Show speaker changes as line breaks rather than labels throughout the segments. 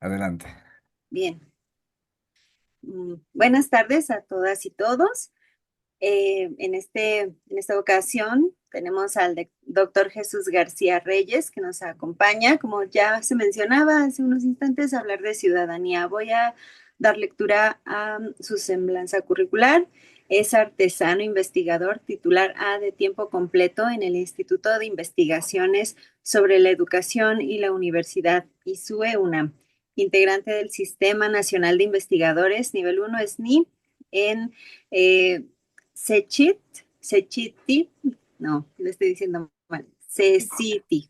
Adelante.
Bien. Buenas tardes a todas y todos. En esta ocasión tenemos al doctor Jesús García Reyes que nos acompaña. Como ya se mencionaba hace unos instantes, a hablar de ciudadanía. Voy a dar lectura a su semblanza curricular. Es artesano investigador titular A de tiempo completo en el Instituto de Investigaciones sobre la Educación y la Universidad ISUE UNAM, integrante del Sistema Nacional de Investigadores nivel 1 SNI en eh, Sechit, Sechiti, no, lo estoy diciendo mal, Ceciti.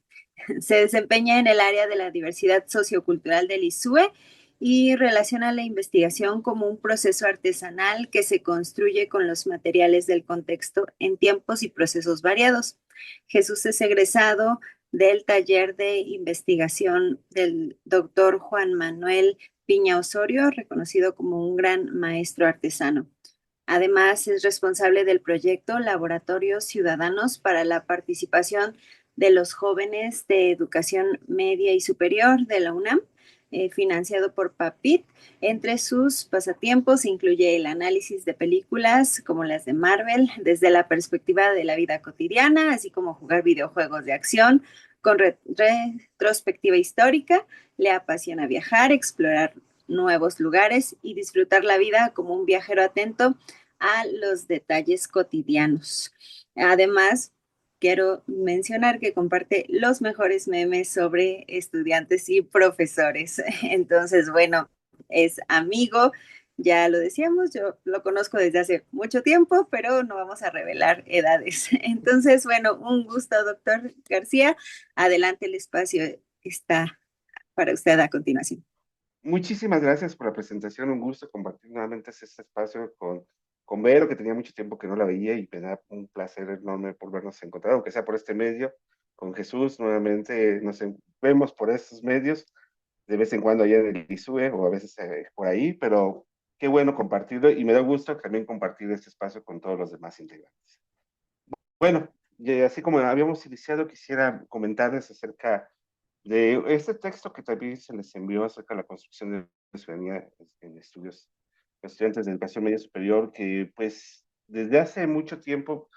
Se desempeña en el área de la diversidad sociocultural del ISUE y relaciona la investigación como un proceso artesanal que se construye con los materiales del contexto en tiempos y procesos variados. Jesús es egresado del taller de investigación del doctor Juan Manuel Piña Osorio, reconocido como un gran maestro artesano. Además, es responsable del proyecto Laboratorios Ciudadanos para la Participación de los Jóvenes de Educación Media y Superior de la UNAM, financiado por PAPIT. Entre sus pasatiempos incluye el análisis de películas como las de Marvel desde la perspectiva de la vida cotidiana, así como jugar videojuegos de acción con retrospectiva histórica. Le apasiona viajar, explorar nuevos lugares y disfrutar la vida como un viajero atento a los detalles cotidianos. Además, quiero mencionar que comparte los mejores memes sobre estudiantes y profesores. Entonces, bueno, es amigo, ya lo decíamos, yo lo conozco desde hace mucho tiempo, pero no vamos a revelar edades. Entonces, bueno, un gusto, doctor García. Adelante, el espacio está para usted a continuación.
Muchísimas gracias por la presentación. Un gusto compartir nuevamente este espacio con Vero, que tenía mucho tiempo que no la veía y me da un placer enorme por vernos encontrar, aunque sea por este medio. Con Jesús nuevamente vemos por estos medios, de vez en cuando allá en el ISUE o a veces por ahí, pero qué bueno compartirlo y me da gusto también compartir este espacio con todos los demás integrantes. Bueno, y así como habíamos iniciado, quisiera comentarles acerca de este texto que también se les envió acerca de la construcción de la ciudadanía en estudiantes de educación media superior, que pues desde hace mucho tiempo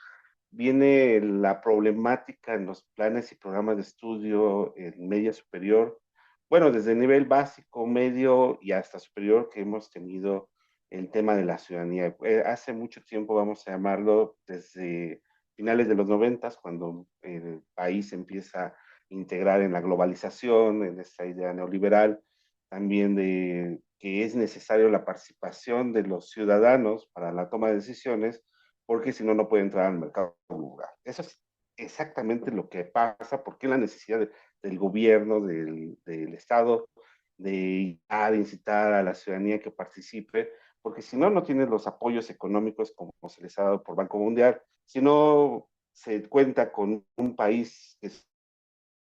viene la problemática en los planes y programas de estudio en media superior, bueno, desde el nivel básico, medio y hasta superior que hemos tenido el tema de la ciudadanía. Hace mucho tiempo, vamos a llamarlo, desde finales de los 90, cuando el país empieza a integrar en la globalización, en esta idea neoliberal, también de que es necesario la participación de los ciudadanos para la toma de decisiones, porque si no, no puede entrar al mercado rural. Eso es exactamente lo que pasa, porque la necesidad del gobierno, del Estado, de incitar a la ciudadanía que participe, porque si no, no tiene los apoyos económicos como se les ha dado por Banco Mundial, si no se cuenta con un país que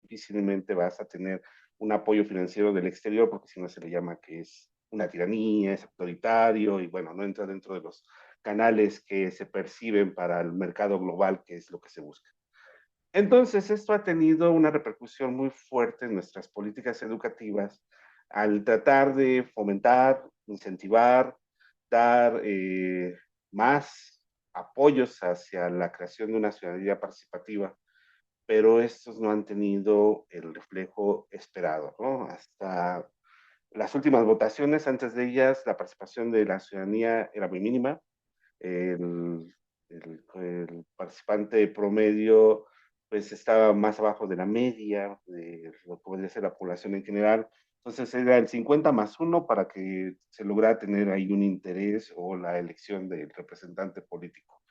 difícilmente vas a tener un apoyo financiero del exterior, porque si no se le llama que es una tiranía, es autoritario y bueno, no entra dentro de los canales que se perciben para el mercado global, que es lo que se busca. Entonces, esto ha tenido una repercusión muy fuerte en nuestras políticas educativas al tratar de fomentar, incentivar, dar más apoyos hacia la creación de una ciudadanía participativa, pero estos no han tenido el reflejo esperado, ¿no? Hasta las últimas votaciones, antes de ellas, la participación de la ciudadanía era muy mínima. El, el participante promedio pues estaba más abajo de la media de lo que podría ser la población en general. Entonces era el 50+1 para que se lograra tener ahí un interés o la elección del representante político.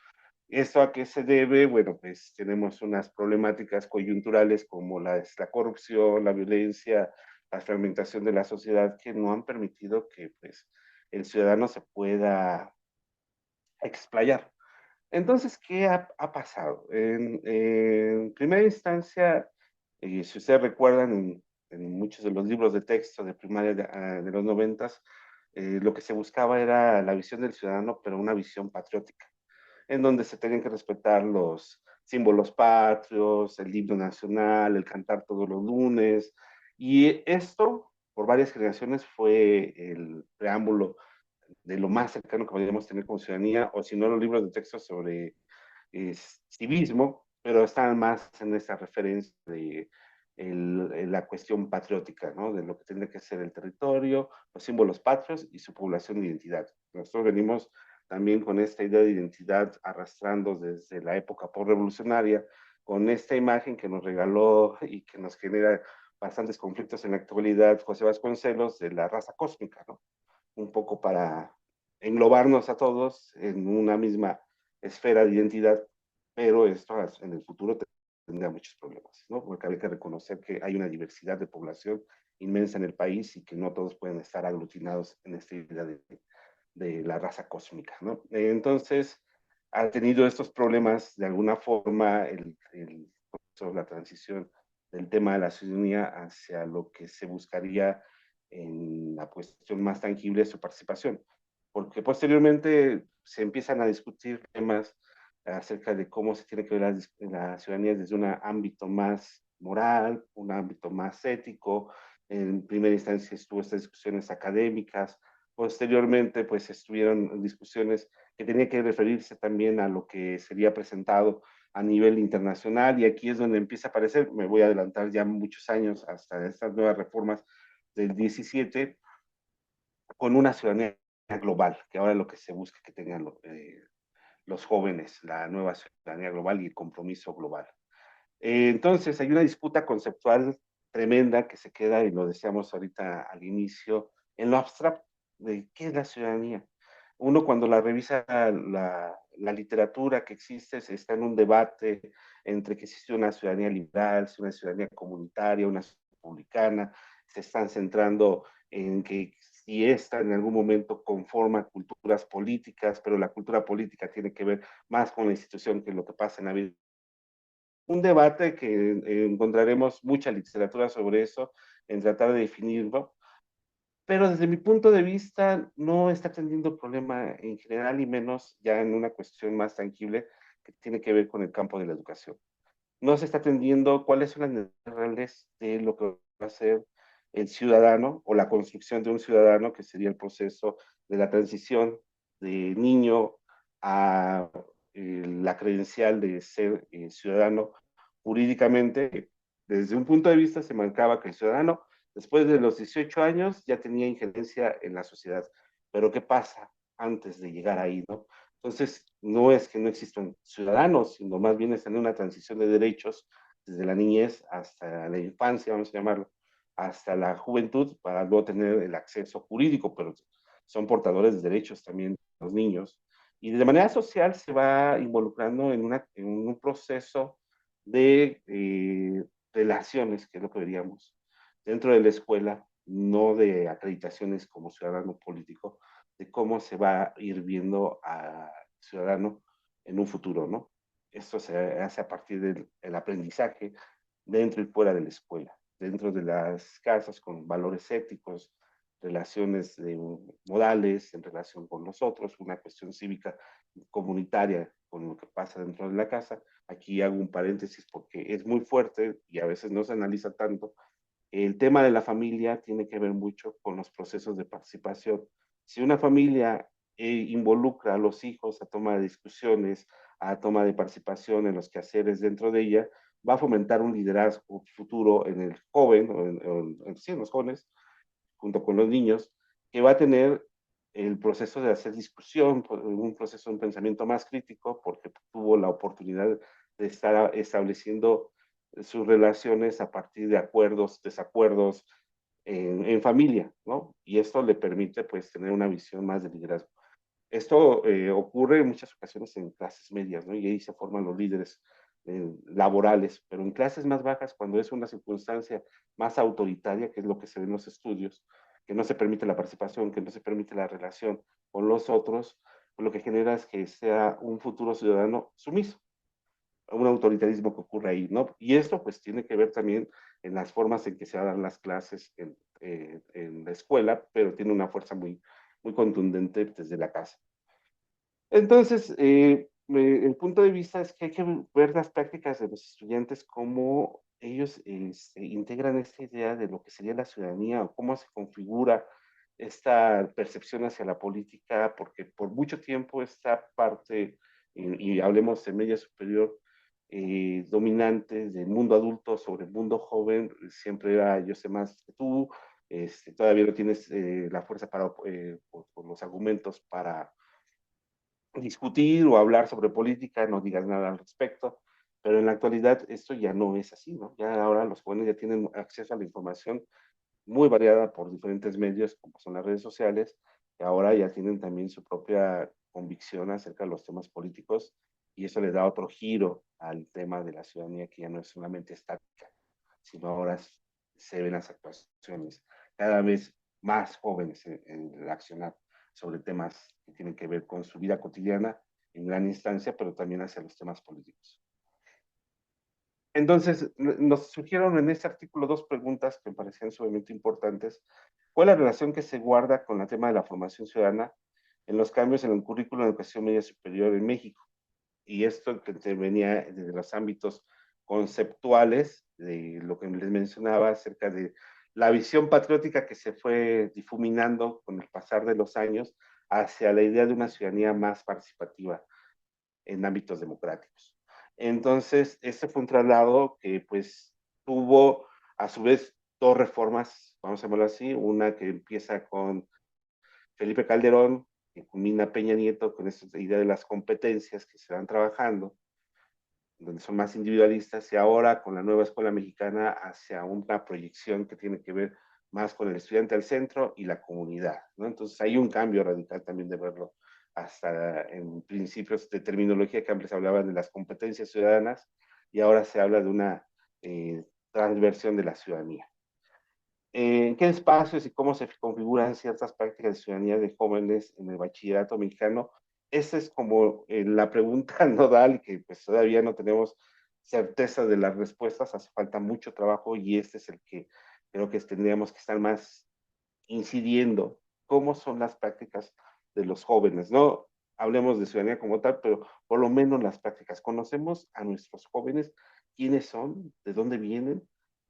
¿Esto a qué se debe? Bueno, pues tenemos unas problemáticas coyunturales como la corrupción, la violencia, la fragmentación de la sociedad que no han permitido que pues, el ciudadano se pueda explayar. Entonces, ¿qué ha pasado? En primera instancia, si ustedes recuerdan, en muchos de los libros de texto de primaria de los 90, lo que se buscaba era la visión del ciudadano, pero una visión patriótica en donde se tenían que respetar los símbolos patrios, el himno nacional, el cantar todos los lunes. Y esto, por varias generaciones fue el preámbulo de lo más cercano que podríamos tener como ciudadanía, o si no, los libros de texto sobre civismo, pero están más en esa referencia de la cuestión patriótica, ¿no? De lo que tiene que ser el territorio, los símbolos patrios y su población de identidad. Nosotros venimos también con esta idea de identidad arrastrando desde la época postrevolucionaria, con esta imagen que nos regaló y que nos genera bastantes conflictos en la actualidad José Vasconcelos de la raza cósmica, ¿no? Un poco para englobarnos a todos en una misma esfera de identidad, pero esto en el futuro tendrá muchos problemas, ¿no? Porque hay que reconocer que hay una diversidad de población inmensa en el país y que no todos pueden estar aglutinados en esta idea de la raza cósmica, ¿no? Entonces, ha tenido estos problemas de alguna forma la transición del tema de la ciudadanía hacia lo que se buscaría en la cuestión más tangible de su participación, porque posteriormente se empiezan a discutir temas acerca de cómo se tiene que ver la ciudadanía desde un ámbito más moral, un ámbito más ético. En primera instancia estuvo estas discusiones académicas, posteriormente pues estuvieron discusiones que tenían que referirse también a lo que sería presentado a nivel internacional, y aquí es donde empieza a aparecer, me voy a adelantar ya muchos años hasta estas nuevas reformas del 17, con una ciudadanía global, que ahora es lo que se busca que tengan los jóvenes, la nueva ciudadanía global y el compromiso global. Entonces, hay una disputa conceptual tremenda que se queda, y lo decíamos ahorita al inicio, en lo abstracto de qué es la ciudadanía. Uno cuando la revisa la literatura que existe, se está en un debate entre que existe una ciudadanía liberal, una ciudadanía comunitaria, una ciudadanía republicana, se están centrando en que si esta en algún momento conforma culturas políticas, pero la cultura política tiene que ver más con la institución que lo que pasa en la vida. Un debate que encontraremos mucha literatura sobre eso, en tratar de definirlo, pero desde mi punto de vista no está atendiendo el problema en general y menos ya en una cuestión más tangible que tiene que ver con el campo de la educación. No se está atendiendo cuáles son las necesidades reales de lo que va a ser el ciudadano o la construcción de un ciudadano, que sería el proceso de la transición de niño a la credencial de ser ciudadano jurídicamente. Desde un punto de vista se marcaba que el ciudadano después de los 18 años ya tenía injerencia en la sociedad. Pero ¿qué pasa antes de llegar ahí, no? Entonces, no es que no existan ciudadanos, sino más bien están en una transición de derechos desde la niñez hasta la infancia, vamos a llamarlo, hasta la juventud, para luego tener el acceso jurídico, pero son portadores de derechos también los niños. Y de manera social se va involucrando en un proceso de relaciones, que es lo que veríamos dentro de la escuela, no de acreditaciones como ciudadano político, de cómo se va a ir viendo a ciudadano en un futuro, ¿no? Esto se hace a partir del aprendizaje dentro y fuera de la escuela, dentro de las casas con valores éticos, relaciones modales en relación con los otros, una cuestión cívica comunitaria con lo que pasa dentro de la casa. Aquí hago un paréntesis porque es muy fuerte y a veces no se analiza tanto. El tema de la familia tiene que ver mucho con los procesos de participación. Si una familia involucra a los hijos a toma de discusiones, a toma de participación en los quehaceres dentro de ella, va a fomentar un liderazgo futuro en el joven, sí, en los jóvenes, junto con los niños, que va a tener el proceso de hacer discusión, un proceso de un pensamiento más crítico, porque tuvo la oportunidad de estar estableciendo sus relaciones a partir de acuerdos, desacuerdos familia, ¿no? Y esto le permite pues tener una visión más de liderazgo. Esto ocurre en muchas ocasiones en clases medias, ¿no? Y ahí se forman los líderes laborales, pero en clases más bajas, cuando es una circunstancia más autoritaria, que es lo que se ve en los estudios, que no se permite la participación, que no se permite la relación con los otros, pues lo que genera es que sea un futuro ciudadano sumiso, un autoritarismo que ocurre ahí, ¿no? Y esto pues tiene que ver también en las formas en que se dan las clases en la escuela, pero tiene una fuerza muy contundente desde la casa. Entonces, el punto de vista es que hay que ver las prácticas de los estudiantes como ellos integran esta idea de lo que sería la ciudadanía o cómo se configura esta percepción hacia la política, porque por mucho tiempo esta parte, y hablemos de media superior, dominante del mundo adulto sobre el mundo joven, siempre era yo sé más que tú, todavía no tienes la fuerza para, por los argumentos para discutir o hablar sobre política, no digas nada al respecto, pero en la actualidad esto ya no es así, ¿no? Ya ahora los jóvenes ya tienen acceso a la información muy variada por diferentes medios, como son las redes sociales, que ahora ya tienen también su propia convicción acerca de los temas políticos, y eso le da otro giro al tema de la ciudadanía, que ya no es solamente estática, sino ahora se ven las actuaciones cada vez más jóvenes en el accionar sobre temas que tienen que ver con su vida cotidiana en gran instancia, pero también hacia los temas políticos. Entonces, nos surgieron en este artículo dos preguntas que me parecían sumamente importantes. ¿Cuál es la relación que se guarda con el tema de la formación ciudadana en los cambios en el currículo de educación media superior en México? Y esto que venía desde los ámbitos conceptuales, de lo que les mencionaba acerca de la visión patriótica que se fue difuminando con el pasar de los años hacia la idea de una ciudadanía más participativa en ámbitos democráticos. Entonces, este fue un traslado que pues tuvo a su vez dos reformas, vamos a llamarlo así, una que empieza con Felipe Calderón, que culmina Peña Nieto con esta idea de las competencias que se van trabajando, donde son más individualistas, y ahora con la nueva escuela mexicana hacia una proyección que tiene que ver más con el estudiante al centro y la comunidad, ¿no? Entonces hay un cambio radical también de verlo hasta en principios de terminología que antes hablaban de las competencias ciudadanas y ahora se habla de una transversión de la ciudadanía. ¿En qué espacios y cómo se configuran ciertas prácticas de ciudadanía de jóvenes en el bachillerato mexicano? Esa es como la pregunta nodal que pues todavía no tenemos certeza de las respuestas, hace falta mucho trabajo y este es el que creo que tendríamos que estar más incidiendo, cómo son las prácticas de los jóvenes, no hablemos de ciudadanía como tal, pero por lo menos las prácticas. Conocemos a nuestros jóvenes, quiénes son, de dónde vienen,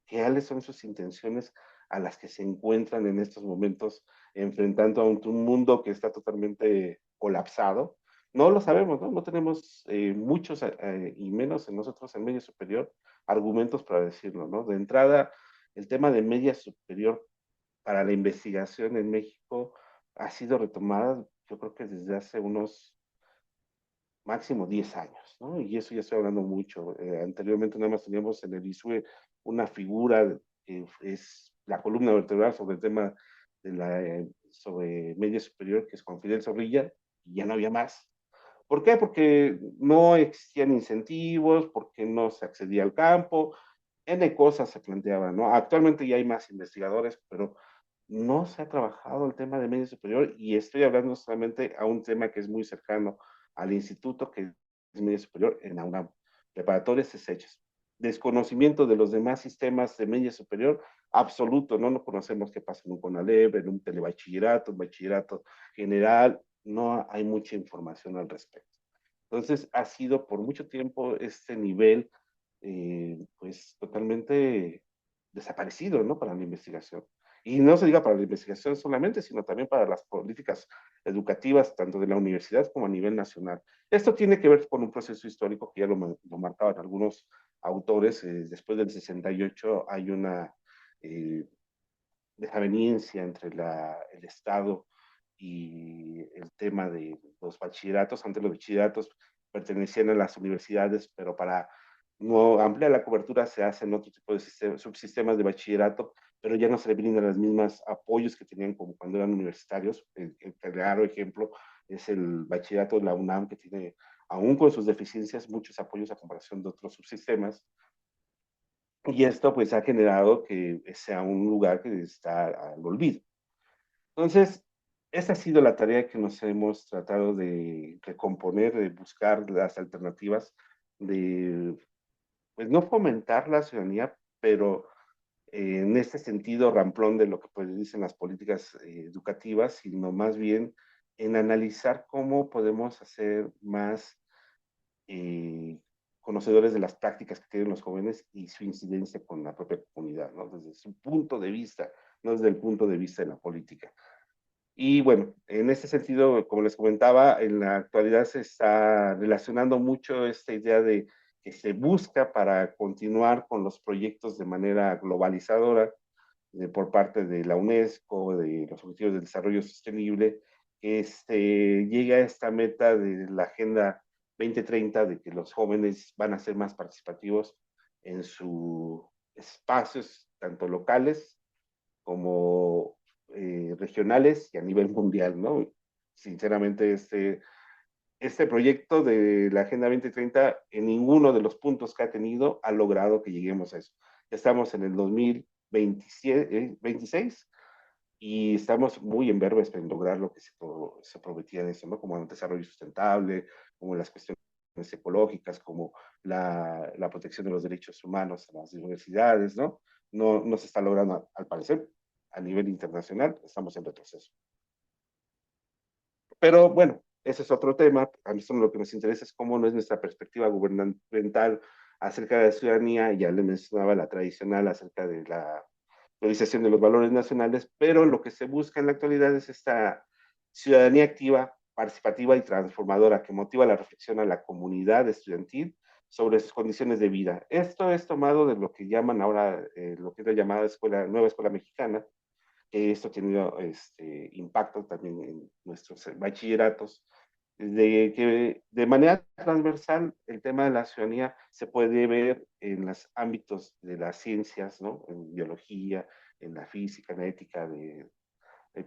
cuáles son sus intenciones a las que se encuentran en estos momentos enfrentando a un mundo que está totalmente colapsado. No lo sabemos, ¿no? No tenemos muchos, y menos en nosotros en media superior, argumentos para decirlo, ¿no? De entrada, el tema de media superior para la investigación en México ha sido retomada, yo creo que desde hace unos máximo 10 años, ¿no? Y eso ya estoy hablando mucho. Anteriormente nada más teníamos en el ISUE una figura que es la columna vertebral sobre el tema de sobre media superior, que es Juan Fidel Zorrilla, y ya no había más. ¿Por qué? Porque no existían incentivos, porque no se accedía al campo, N cosas se planteaban, ¿no? Actualmente ya hay más investigadores, pero no se ha trabajado el tema de medio superior y estoy hablando solamente a un tema que es muy cercano al instituto, que es medio superior en la UNAM, preparatorias hechas. Desconocimiento de los demás sistemas de media superior, absoluto, ¿no? No conocemos qué pasa en un CONALEP, en un telebachillerato, un bachillerato general, no hay mucha información al respecto. Entonces, ha sido por mucho tiempo este nivel, pues, totalmente desaparecido, ¿no? Para la investigación. Y no se diga para la investigación solamente, sino también para las políticas educativas, tanto de la universidad como a nivel nacional. Esto tiene que ver con un proceso histórico que ya lo marcaban algunos autores. Después del 68 hay una eh, desaveniencia entre el Estado y el tema de los bachilleratos. Antes los bachilleratos pertenecían a las universidades, pero para no ampliar la cobertura se hacen otro tipo de subsistemas de bachillerato, pero ya no se le brindan los mismos apoyos que tenían como cuando eran universitarios. El claro ejemplo es el bachillerato de la UNAM, que tiene, aún con sus deficiencias, muchos apoyos a comparación de otros subsistemas. Y esto pues ha generado que sea un lugar que está al olvido. Entonces, esta ha sido la tarea que nos hemos tratado de recomponer, de buscar las alternativas, de pues no fomentar la ciudadanía, pero en este sentido ramplón de lo que pues dicen las políticas educativas, sino más bien en analizar cómo podemos hacer más conocedores de las prácticas que tienen los jóvenes y su incidencia con la propia comunidad, ¿no? Desde su punto de vista, no desde el punto de vista de la política. Y bueno, en este sentido, como les comentaba, en la actualidad se está relacionando mucho esta idea de que se busca para continuar con los proyectos de manera globalizadora por parte de la UNESCO, de los Objetivos de Desarrollo Sostenible, que llegue a esta meta de la Agenda 2030 de que los jóvenes van a ser más participativos en sus espacios, tanto locales como regionales y a nivel mundial, ¿no? Sinceramente, este proyecto de la Agenda 2030 en ninguno de los puntos que ha tenido ha logrado que lleguemos a eso. Ya estamos en el 2026 y estamos muy en verbes en lograr lo que se prometía en eso, ¿no? Como el desarrollo sustentable, como las cuestiones ecológicas, como la protección de los derechos humanos a las diversidades, ¿no? No se está logrando, al parecer, a nivel internacional, estamos en retroceso. Pero bueno, ese es otro tema. A mí lo que nos interesa es cómo no es nuestra perspectiva gubernamental acerca de la ciudadanía. Ya le mencionaba la tradicional acerca de la priorización de los valores nacionales, pero lo que se busca en la actualidad es esta ciudadanía activa, participativa y transformadora que motiva la reflexión a la comunidad estudiantil sobre sus condiciones de vida. Esto es tomado de lo que llaman ahora, lo que es la llamada nueva escuela mexicana, esto ha tenido impacto también en nuestros bachilleratos, de que de manera transversal el tema de la ciudadanía se puede ver en los ámbitos de las ciencias, ¿no? En biología, en la física, en la ética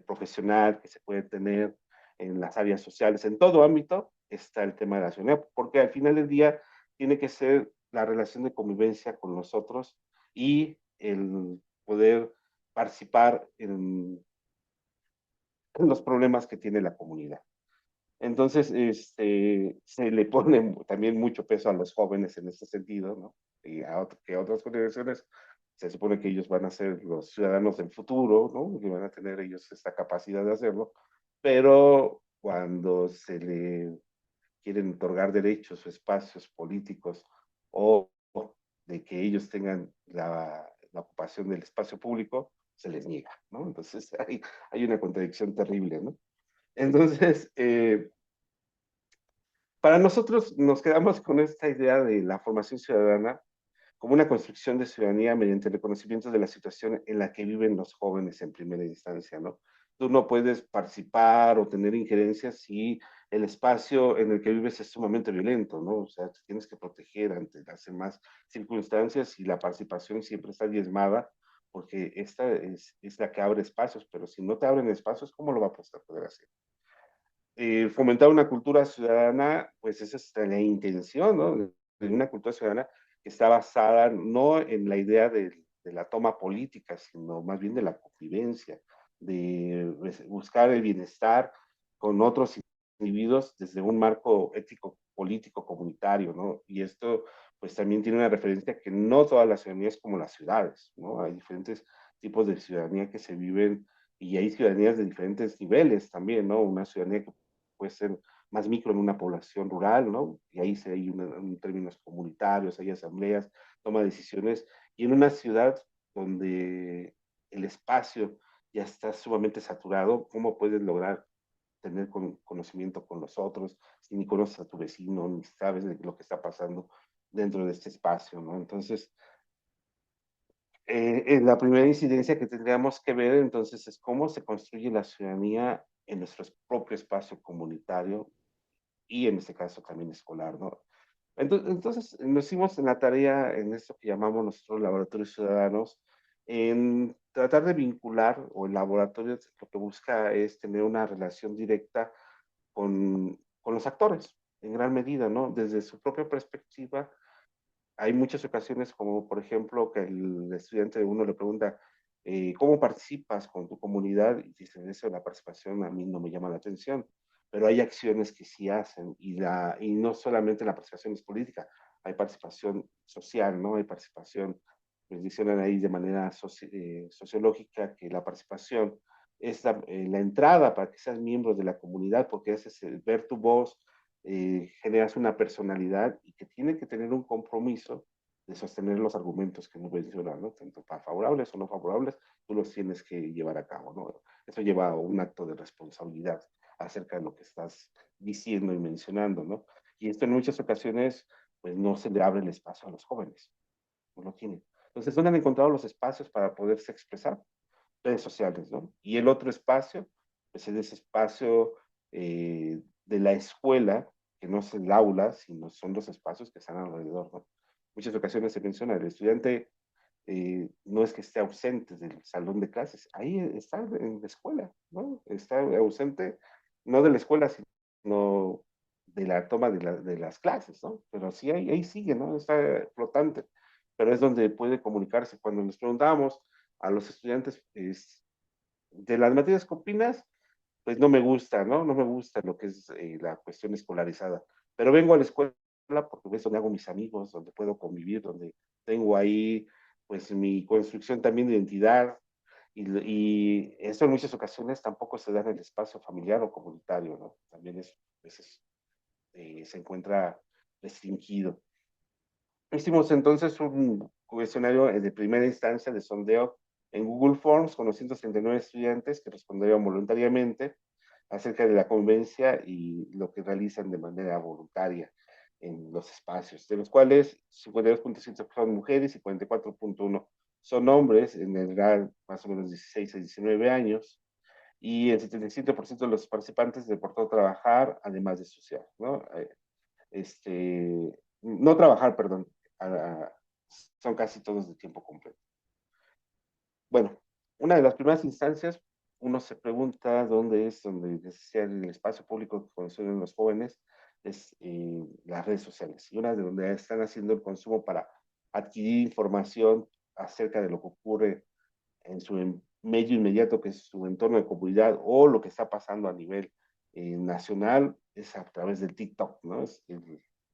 profesional que se puede tener, en las áreas sociales, en todo ámbito está el tema de la ciudadanía, porque al final del día tiene que ser la relación de convivencia con nosotros y el poder participar en los problemas que tiene la comunidad. Entonces, se le pone también mucho peso a los jóvenes en este sentido, ¿no? Y que a otras generaciones se supone que ellos van a ser los ciudadanos del futuro, ¿no? Que van a tener ellos esta capacidad de hacerlo, pero cuando se le quieren otorgar derechos o espacios políticos o de que ellos tengan la ocupación del espacio público, se les niega, ¿no? Entonces hay una contradicción terrible, ¿no? Entonces, para nosotros nos quedamos con esta idea de la formación ciudadana como una construcción de ciudadanía mediante el reconocimiento de la situación en la que viven los jóvenes en primera instancia, ¿no? Tú no puedes participar o tener injerencia si el espacio en el que vives es sumamente violento, ¿no? O sea, tienes que proteger ante las demás circunstancias y la participación siempre está diezmada porque esta es la que abre espacios, pero si no te abren espacios, ¿cómo lo va a poder hacer? Fomentar una cultura ciudadana, pues esa es la intención, ¿no? De una cultura ciudadana que está basada no en la idea de la toma política, sino más bien de la convivencia, de buscar el bienestar con otros individuos desde un marco ético, político, comunitario, ¿no? Y esto, pues también tiene una referencia que no todas las ciudadanías como las ciudades, ¿no? Hay diferentes tipos de ciudadanía que se viven y hay ciudadanías de diferentes niveles también, ¿no? Una ciudadanía que puede ser más micro en una población rural, ¿no? Y ahí se hay en términos comunitarios, hay asambleas, toma decisiones, y en una ciudad donde el espacio ya está sumamente saturado, ¿cómo puedes lograr tener conocimiento con los otros si ni conoces a tu vecino, ni sabes de lo que está pasando dentro de este espacio, ¿no? Entonces, la primera incidencia que tendríamos que ver entonces es cómo se construye la ciudadanía en nuestro propio espacio comunitario y en este caso también escolar, ¿no? Entonces nos hicimos en la tarea en esto que llamamos nosotros laboratorios ciudadanos, en tratar de vincular, o el laboratorio lo que busca es tener una relación directa con los actores, en gran medida, ¿no? Desde su propia perspectiva, hay muchas ocasiones como, por ejemplo, que el estudiante de uno le pregunta, ¿cómo participas con tu comunidad? Y dice, eso de la participación a mí no me llama la atención, pero hay acciones que sí hacen y no solamente la participación es política, hay participación social, ¿no? Hay participación, pues dicen ahí de manera sociológica que la participación es la entrada para que seas miembro de la comunidad, porque es ver tu voz, generas una personalidad y que tiene que tener un compromiso de sostener los argumentos que no mencionan, ¿no? Tanto para favorables o no favorables, tú los tienes que llevar a cabo, ¿no? Eso lleva a un acto de responsabilidad acerca de lo que estás diciendo y mencionando, ¿no? Y esto en muchas ocasiones, pues no se le abre el espacio a los jóvenes, no lo tienen. Entonces, ¿dónde han encontrado los espacios para poderse expresar? Redes sociales, ¿no? Y el otro espacio, pues es ese espacio de la escuela, que no es el aula, sino son los espacios que están alrededor, ¿no? Muchas ocasiones se menciona, el estudiante no es que esté ausente del salón de clases, ahí está en la escuela, ¿no? Está ausente no de la escuela, sino de la toma de las clases, ¿no? Pero sí, ahí sigue, ¿no? Está flotante, pero es donde puede comunicarse. Cuando nos preguntábamos a los estudiantes de las materias que opinas, pues no me gusta, ¿no? No me gusta lo que es la cuestión escolarizada, pero vengo a la escuela porque es donde hago mis amigos, donde puedo convivir, donde tengo ahí pues mi construcción también de identidad y eso en muchas ocasiones tampoco se da en el espacio familiar o comunitario, ¿no? También es, a veces se encuentra restringido. Hicimos entonces un cuestionario de primera instancia de sondeo en Google Forms con los 139 estudiantes que respondieron voluntariamente acerca de la convivencia y lo que realizan de manera voluntaria en los espacios, de los cuales 52.7 son mujeres y 44.1 son hombres en edad más o menos 16 a 19 años, y el 77% de los participantes reportó trabajar además de social, ¿no? No trabajar, perdón, a, son casi todos de tiempo completo. Bueno, una de las primeras instancias, uno se pregunta dónde es donde desea el espacio público que consumen los jóvenes, es las redes sociales, y una de donde están haciendo el consumo para adquirir información acerca de lo que ocurre en su medio inmediato, que es su entorno de comunidad, o lo que está pasando a nivel nacional, es a través del TikTok, ¿no?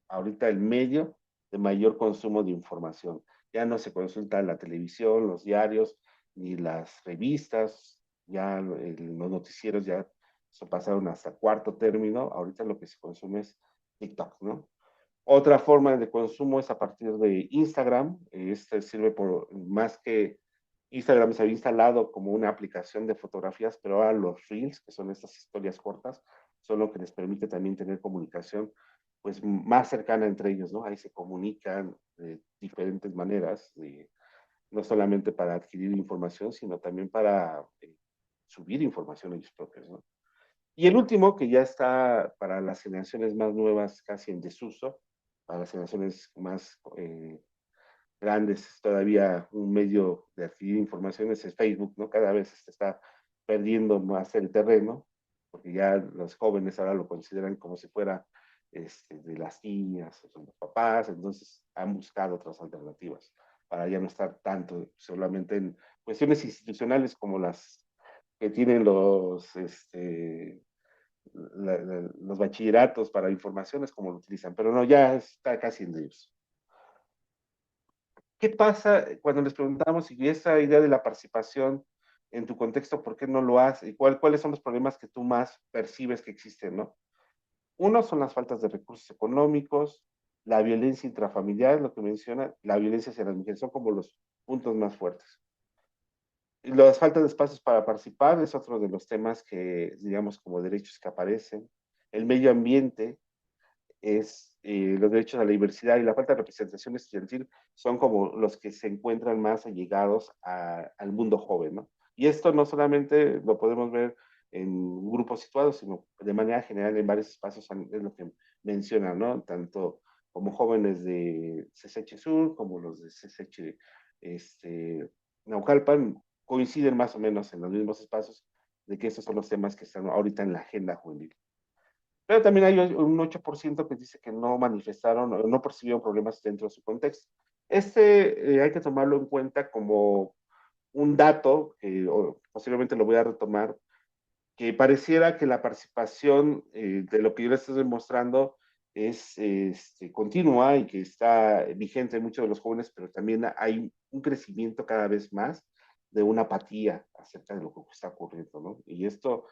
Ahorita el medio de mayor consumo de información. Ya no se consulta la televisión, los diarios, ni las revistas, ya los noticieros ya se pasaron hasta cuarto término, ahorita lo que se consume es TikTok, ¿no? Otra forma de consumo es a partir de Instagram. Este sirve por más que Instagram se había instalado como una aplicación de fotografías, pero ahora los Reels, que son estas historias cortas, son lo que les permite también tener comunicación pues más cercana entre ellos, ¿no? Ahí se comunican de diferentes maneras, no solamente para adquirir información, sino también para subir información ellos propios, ¿no? Y el último, que ya está para las generaciones más nuevas casi en desuso, para las generaciones más grandes, todavía un medio de adquirir informaciones es Facebook, ¿no? Cada vez se está perdiendo más el terreno, porque ya los jóvenes ahora lo consideran como si fuera de las tías o de los papás, entonces han buscado otras alternativas para ya no estar tanto solamente en cuestiones institucionales como las que tienen los bachilleratos para informaciones como lo utilizan, pero no, ya está casi en ellos. ¿Qué pasa cuando les preguntamos si esa idea de la participación en tu contexto, por qué no lo haces? ¿Y cuáles son los problemas que tú más percibes que existen, no? Uno son las faltas de recursos económicos, la violencia intrafamiliar, lo que menciona, la violencia hacia las mujeres, son como los puntos más fuertes. Y las faltas de espacios para participar es otro de los temas que, digamos, como derechos que aparecen. El medio ambiente, es los derechos a la diversidad y la falta de representación estudiantil son como los que se encuentran más allegados al mundo joven, ¿no? Y esto no solamente lo podemos ver en grupos situados, sino de manera general en varios espacios, es lo que mencionan, ¿no? Tanto como jóvenes de CCH Sur, como los de CCH Naucalpan, coinciden más o menos en los mismos espacios de que estos son los temas que están ahorita en la agenda juvenil. Pero también hay un 8% que dice que no manifestaron o no percibieron problemas dentro de su contexto. Hay que tomarlo en cuenta como un dato, que posiblemente lo voy a retomar, que pareciera que la participación de lo que yo les estoy demostrando es continua y que está vigente en muchos de los jóvenes, pero también hay un crecimiento cada vez más de una apatía acerca de lo que está ocurriendo, ¿no? Y esto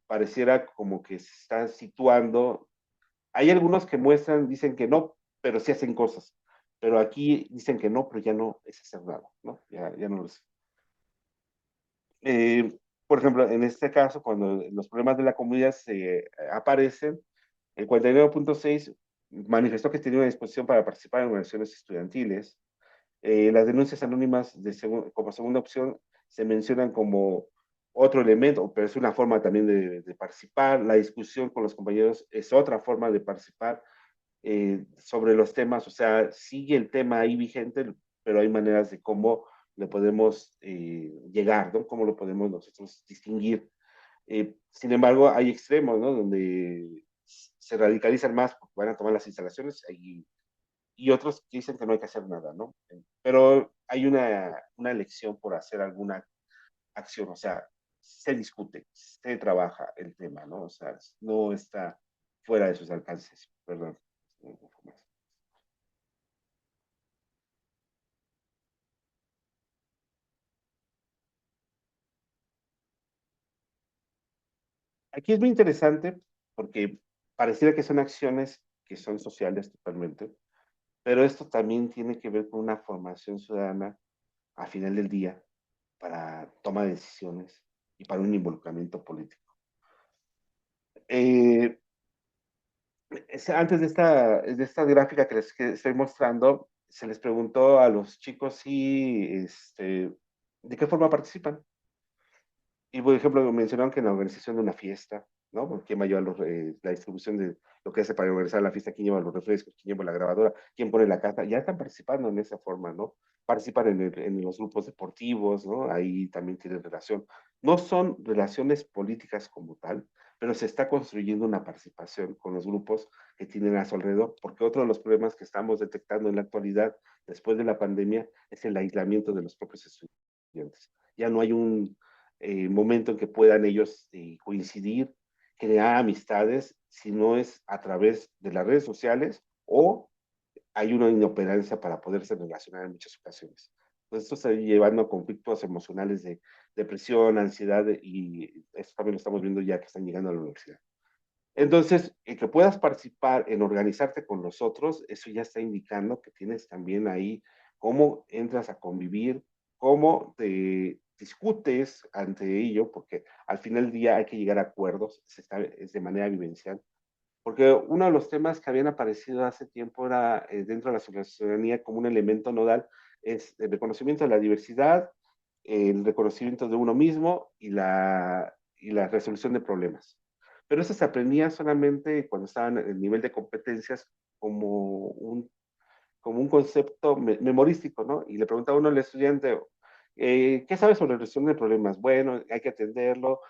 pareciera como que se está situando Hay algunos que muestran, dicen que no, pero sí hacen cosas. Pero aquí dicen que no, pero ya no es hacer nada, ¿no? Ya no lo es. Eh, por ejemplo, en este caso, cuando los problemas de la comunidad se aparecen, el 49.6 manifestó que tenía una disposición para participar en organizaciones estudiantiles. Las denuncias anónimas como segunda opción se mencionan como otro elemento, pero es una forma también de participar. La discusión con los compañeros es otra forma de participar sobre los temas, o sea, sigue el tema ahí vigente, pero hay maneras de cómo le podemos llegar, ¿no? Cómo lo podemos nosotros distinguir. Sin embargo, hay extremos, ¿no? Donde se radicalizan más porque van a tomar las instalaciones y otros que dicen que no hay que hacer nada, ¿no? Pero hay una elección por hacer alguna acción, o sea, se discute, se trabaja el tema, ¿no? O sea, no está fuera de sus alcances, perdón. Aquí es muy interesante porque pareciera que son acciones que son sociales totalmente, pero esto también tiene que ver con una formación ciudadana a final del día para toma de decisiones y para un involucramiento político. Eh, Antes de esta gráfica que estoy mostrando, se les preguntó a los chicos si, de qué forma participan. Y por ejemplo, mencionaron que en la organización de una fiesta, ¿no? Porque quién va a llevar la distribución de lo que hace para organizar la fiesta, quién lleva los refrescos, quién lleva la grabadora, quién pone la casa, ya están participando en esa forma, ¿no? Participan en los grupos deportivos, ¿no? Ahí también tienen relación. No son relaciones políticas como tal, pero se está construyendo una participación con los grupos que tienen a su alrededor, porque otro de los problemas que estamos detectando en la actualidad, después de la pandemia, es el aislamiento de los propios estudiantes. Ya no hay un momento en que puedan ellos coincidir, crear amistades, si no es a través de las redes sociales o hay una inoperancia para poderse relacionar en muchas ocasiones. Entonces, esto está llevando a conflictos emocionales de depresión, ansiedad y esto también lo estamos viendo ya que están llegando a la universidad. Entonces, el que puedas participar en organizarte con los otros, eso ya está indicando que tienes también ahí cómo entras a convivir, cómo te discutes ante ello, porque al final del día hay que llegar a acuerdos, es de manera vivencial. Porque uno de los temas que habían aparecido hace tiempo era dentro de la ciudadanía como un elemento nodal, es el reconocimiento de la diversidad, el reconocimiento de uno mismo y la resolución de problemas. Pero eso se aprendía solamente cuando estaban en el nivel de competencias como un concepto memorístico, ¿no? Y le preguntaba uno al estudiante, ¿qué sabes sobre la resolución de problemas? Bueno, hay que atenderlo,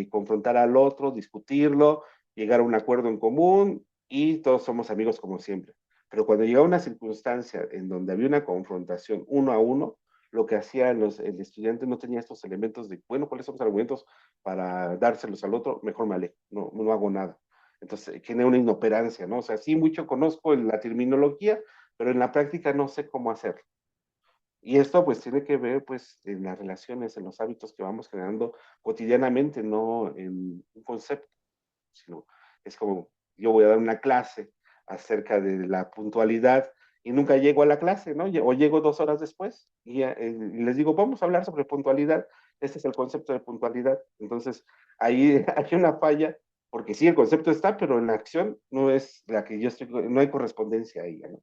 confrontar al otro, discutirlo, llegar a un acuerdo en común y todos somos amigos como siempre. Pero cuando llegaba una circunstancia en donde había una confrontación uno a uno, lo que hacía el estudiante no tenía estos elementos de, bueno, ¿cuáles son los argumentos para dárselos al otro? Mejor me alejo, no hago nada. Entonces, tiene una inoperancia, ¿no? O sea, sí, mucho conozco la terminología, pero en la práctica no sé cómo hacerlo. Y esto pues tiene que ver pues en las relaciones, en los hábitos que vamos generando cotidianamente, no en un concepto, sino es como yo voy a dar una clase acerca de la puntualidad y nunca llego a la clase, ¿no? O llego 2 horas después y les digo, vamos a hablar sobre puntualidad, este es el concepto de puntualidad. Entonces, ahí hay una falla, porque sí, el concepto está, pero en la acción no es la que yo estoy, no hay correspondencia a ella, ¿no?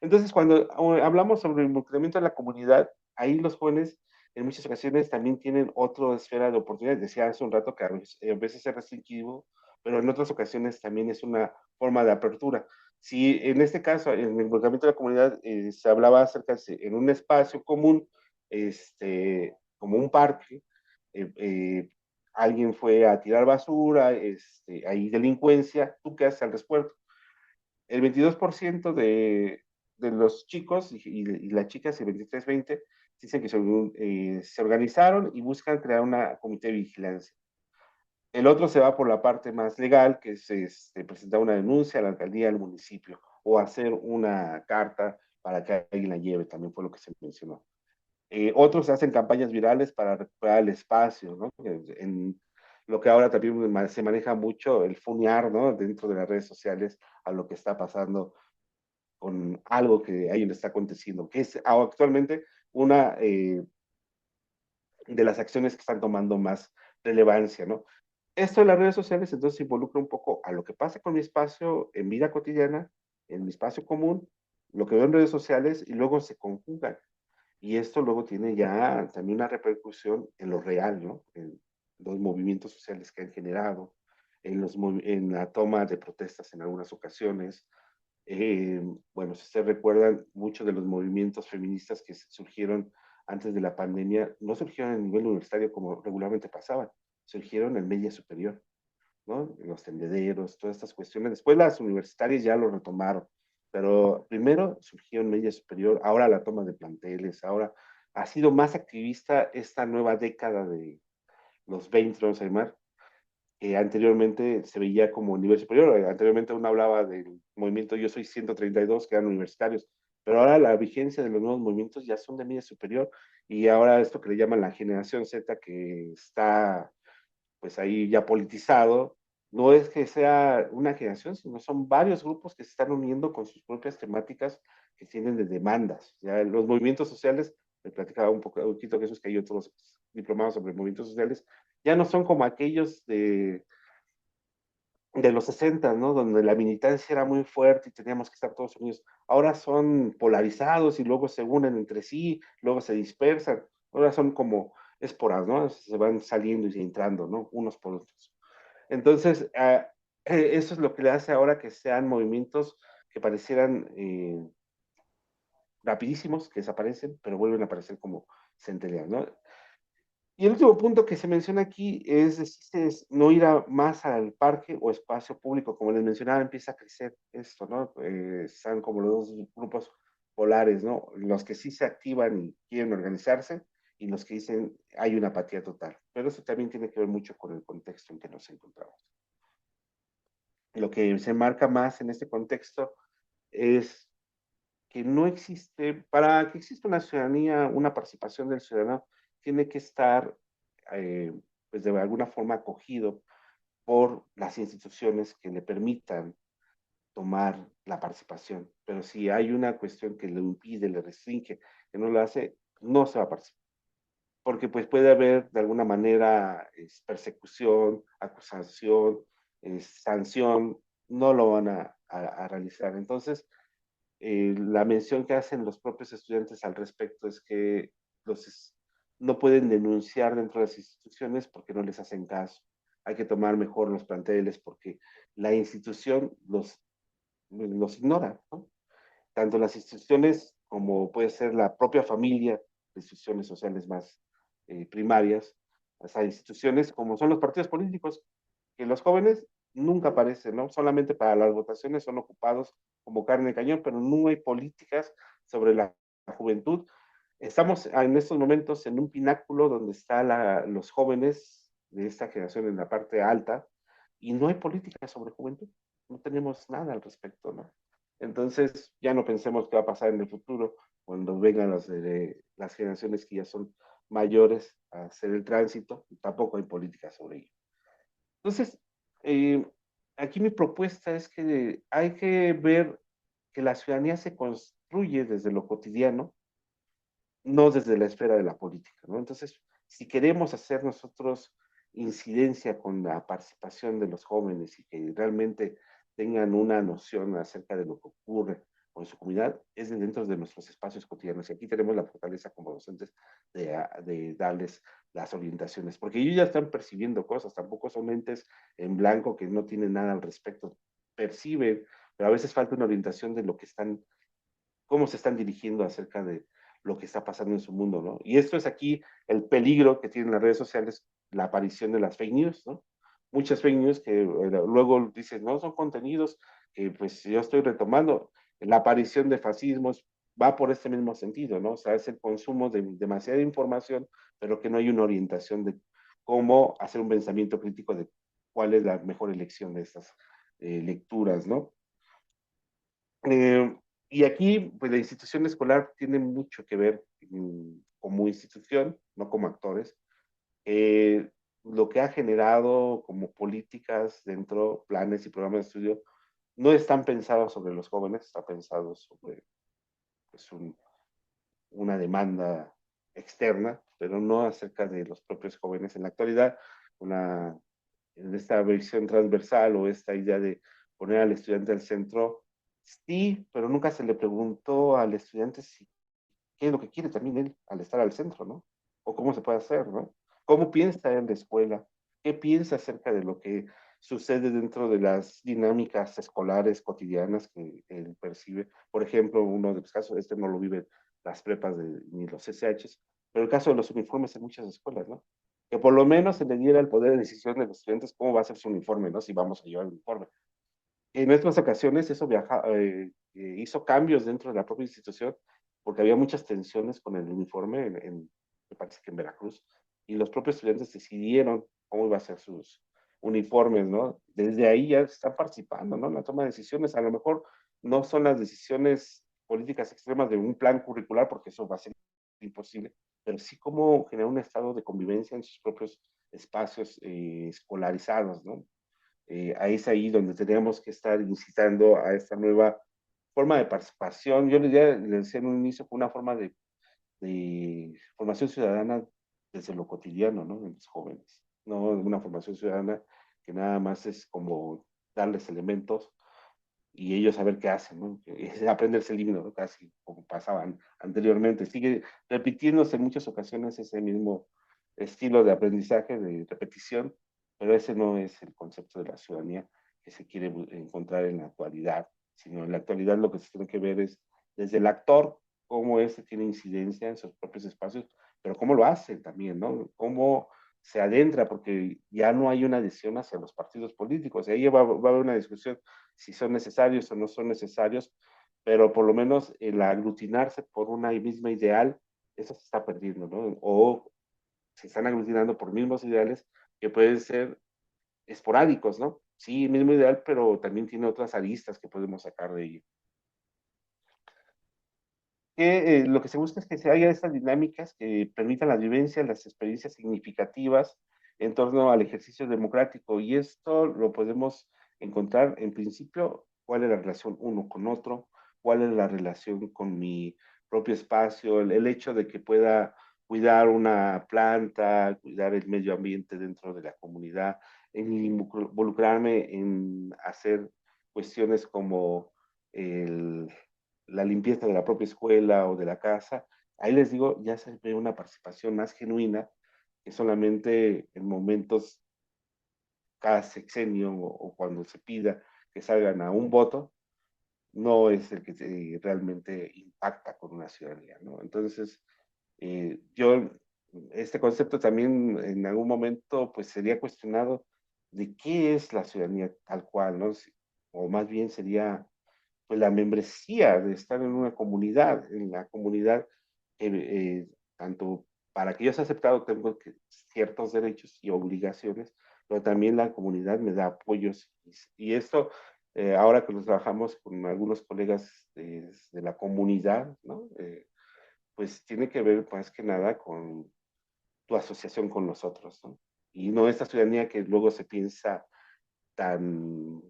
Entonces, cuando hablamos sobre el involucramiento de la comunidad, ahí los jóvenes en muchas ocasiones también tienen otra esfera de oportunidades. Decía hace un rato que a veces es restringido, pero en otras ocasiones también es una forma de apertura. Si en este caso, en el involucramiento de la comunidad, se hablaba acerca en un espacio común, como un parque, eh, eh, alguien fue a tirar basura, hay delincuencia, ¿tú qué haces al respecto? El 22% de los chicos y las chicas, el 23-20, dicen que se organizaron y buscan crear una comité de vigilancia. El otro se va por la parte más legal, que es presentar una denuncia a la alcaldía del municipio o hacer una carta para que alguien la lleve, también fue lo que se mencionó. Otros hacen campañas virales para recuperar el espacio, ¿no? lo que ahora también se maneja mucho, el funear, ¿no? Dentro de las redes sociales a lo que está pasando con algo que ahí le está aconteciendo, que es actualmente una de las acciones que están tomando más relevancia, ¿no? Esto de las redes sociales entonces involucra un poco a lo que pasa con mi espacio en vida cotidiana, en mi espacio común, lo que veo en redes sociales y luego se conjugan. Y esto luego tiene ya también una repercusión en lo real, ¿no? En los movimientos sociales que han generado, en la toma de protestas en algunas ocasiones. Eh, bueno, si ustedes recuerdan, muchos de los movimientos feministas que surgieron antes de la pandemia no surgieron a nivel universitario como regularmente pasaban, surgieron en media superior, ¿no? Los tendederos, todas estas cuestiones. Después las universitarias ya lo retomaron, pero primero surgió en media superior, ahora la toma de planteles, ahora ha sido más activista esta nueva década de los 20, vamos a llamar, anteriormente se veía como nivel superior. Anteriormente uno hablaba del movimiento Yo Soy 132, que eran universitarios, pero ahora la vigencia de los nuevos movimientos ya son de media superior, y ahora esto que le llaman la generación Z, que está pues ahí ya politizado, no es que sea una generación, sino son varios grupos que se están uniendo con sus propias temáticas que tienen de demandas. Ya los movimientos sociales, me platicaba un poquito Jesús, que hay otros diplomados sobre movimientos sociales, ya no son como aquellos de los 60, ¿no? Donde la militancia era muy fuerte y teníamos que estar todos unidos. Ahora son polarizados y luego se unen entre sí, luego se dispersan. Ahora son como esporas, ¿no? Se van saliendo y entrando, ¿no? Unos por otros. Entonces, eso es lo que le hace ahora que sean movimientos que parecieran rapidísimos, que desaparecen, pero vuelven a aparecer como centelleas, ¿no? Y el último punto que se menciona aquí es no ir más al parque o espacio público. Como les mencionaba, empieza a crecer esto, ¿no? Están como los dos grupos polares, ¿no? Los que sí se activan y quieren organizarse, y los que dicen hay una apatía total. Pero eso también tiene que ver mucho con el contexto en que nos encontramos. Lo que se marca más en este contexto es que no existe, para que exista una ciudadanía, una participación del ciudadano, tiene que estar, eh, pues de alguna forma acogido por las instituciones que le permitan tomar la participación. Pero si hay una cuestión que le impide, le restringe, que no lo hace, no se va a participar. Porque pues puede haber de alguna manera persecución, acusación, sanción, no lo van a realizar. Entonces, la mención que hacen los propios estudiantes al respecto es que los, no pueden denunciar dentro de las instituciones porque no les hacen caso. Hay que tomar mejor los planteles porque la institución los ignora, ¿no? Tanto las instituciones como puede ser la propia familia, instituciones sociales más primarias, hasta instituciones como son los partidos políticos, que los jóvenes nunca aparecen, ¿no? Solamente para las votaciones son ocupados como carne de cañón, pero no hay políticas sobre la juventud. Estamos en estos momentos en un pináculo donde están los jóvenes de esta generación en la parte alta, y no hay políticas sobre juventud, no tenemos nada al respecto, ¿no? Entonces ya no pensemos qué va a pasar en el futuro cuando vengan las generaciones que ya son mayores a hacer el tránsito, y tampoco hay políticas sobre ello. Entonces, eh, aquí mi propuesta es que hay que ver que la ciudadanía se construye desde lo cotidiano, no desde la esfera de la política, ¿no? Entonces, si queremos hacer nosotros incidencia con la participación de los jóvenes y que realmente tengan una noción acerca de lo que ocurre con su comunidad, es dentro de nuestros espacios cotidianos. Y aquí tenemos la fortaleza como docentes de darles las orientaciones, porque ellos ya están percibiendo cosas, tampoco son entes en blanco que no tienen nada al respecto, perciben, pero a veces falta una orientación de lo que están, cómo se están dirigiendo acerca de lo que está pasando en su mundo, ¿no? Y esto es aquí el peligro que tienen las redes sociales, la aparición de las fake news, ¿no? Muchas fake news que luego dicen, no, son contenidos que pues yo estoy retomando. La aparición de fascismos va por este mismo sentido, ¿no? O sea, es el consumo de demasiada información, pero que no hay una orientación de cómo hacer un pensamiento crítico de cuál es la mejor elección de estas lecturas, ¿no? Eh, y aquí, pues la institución escolar tiene mucho que ver como institución, no como actores. lo que ha generado como políticas dentro, planes y programas de estudio, no están pensados sobre los jóvenes, está pensado sobre pues, una demanda externa, pero no acerca de los propios jóvenes. En la actualidad, una, en esta visión transversal o esta idea de poner al estudiante al centro, sí, pero nunca se le preguntó al estudiante si qué es lo que quiere también él al estar al centro, ¿no? O cómo se puede hacer, ¿no? ¿Cómo piensa en la escuela? ¿Qué piensa acerca de lo que sucede dentro de las dinámicas escolares cotidianas que él percibe? Por ejemplo, uno de los casos, este no lo vive las prepas ni los SHs, pero el caso de los uniformes en muchas escuelas, ¿no? Que por lo menos se le diera el poder de decisión de los estudiantes cómo va a ser su uniforme, ¿no? Si vamos a llevar el uniforme. En otras ocasiones eso hizo cambios dentro de la propia institución porque había muchas tensiones con el uniforme, me parece que en Veracruz, y los propios estudiantes decidieron cómo iba a ser sus uniformes, ¿no? Desde ahí ya están participando, ¿no? En la toma de decisiones. A lo mejor no son las decisiones políticas extremas de un plan curricular, porque eso va a ser imposible, pero sí cómo generar un estado de convivencia en sus propios espacios escolarizados, ¿no? Ahí es ahí donde tenemos que estar incitando a esta nueva forma de participación. Yo le decía en un inicio que una forma de formación ciudadana desde lo cotidiano, ¿no? En los jóvenes, no una formación ciudadana que nada más es como darles elementos y ellos saber qué hacen, ¿no? Es aprenderse el himno, ¿no? Casi como pasaban anteriormente. Sigue repitiéndose en muchas ocasiones ese mismo estilo de aprendizaje, de repetición, pero ese no es el concepto de la ciudadanía que se quiere encontrar en la actualidad, sino en la actualidad lo que se tiene que ver es desde el actor, cómo este tiene incidencia en sus propios espacios, pero cómo lo hace también, ¿no? Cómo se adentra, porque ya no hay una adhesión hacia los partidos políticos. Ahí va a haber una discusión si son necesarios o no son necesarios, pero por lo menos el aglutinarse por una misma ideal, eso se está perdiendo, ¿no? O se están aglutinando por mismos ideales que pueden ser esporádicos, ¿no? Sí, mismo ideal, pero también tiene otras aristas que podemos sacar de ello. Lo que se busca es que se haya estas dinámicas que permitan la vivencia, las experiencias significativas en torno al ejercicio democrático. Y esto lo podemos encontrar en principio, cuál es la relación uno con otro, cuál es la relación con mi propio espacio, el hecho de que pueda cuidar una planta, cuidar el medio ambiente dentro de la comunidad, en involucrarme en hacer cuestiones como el la limpieza de la propia escuela o de la casa, ahí les digo, ya se ve una participación más genuina que solamente en momentos cada sexenio o cuando se pida que salgan a un voto, no es el que realmente impacta con una ciudadanía, ¿no? Entonces, yo, este concepto también en algún momento pues sería cuestionado de qué es la ciudadanía tal cual, ¿no? O más bien sería pues la membresía de estar en una comunidad, en la comunidad, tanto para que yo sea aceptado tengo ciertos derechos y obligaciones, pero también la comunidad me da apoyos. Y esto, ahora que nos trabajamos con algunos colegas de la comunidad, ¿no? Pues tiene que ver más que nada con tu asociación con nosotros, ¿no? Y no esta ciudadanía que luego se piensa tan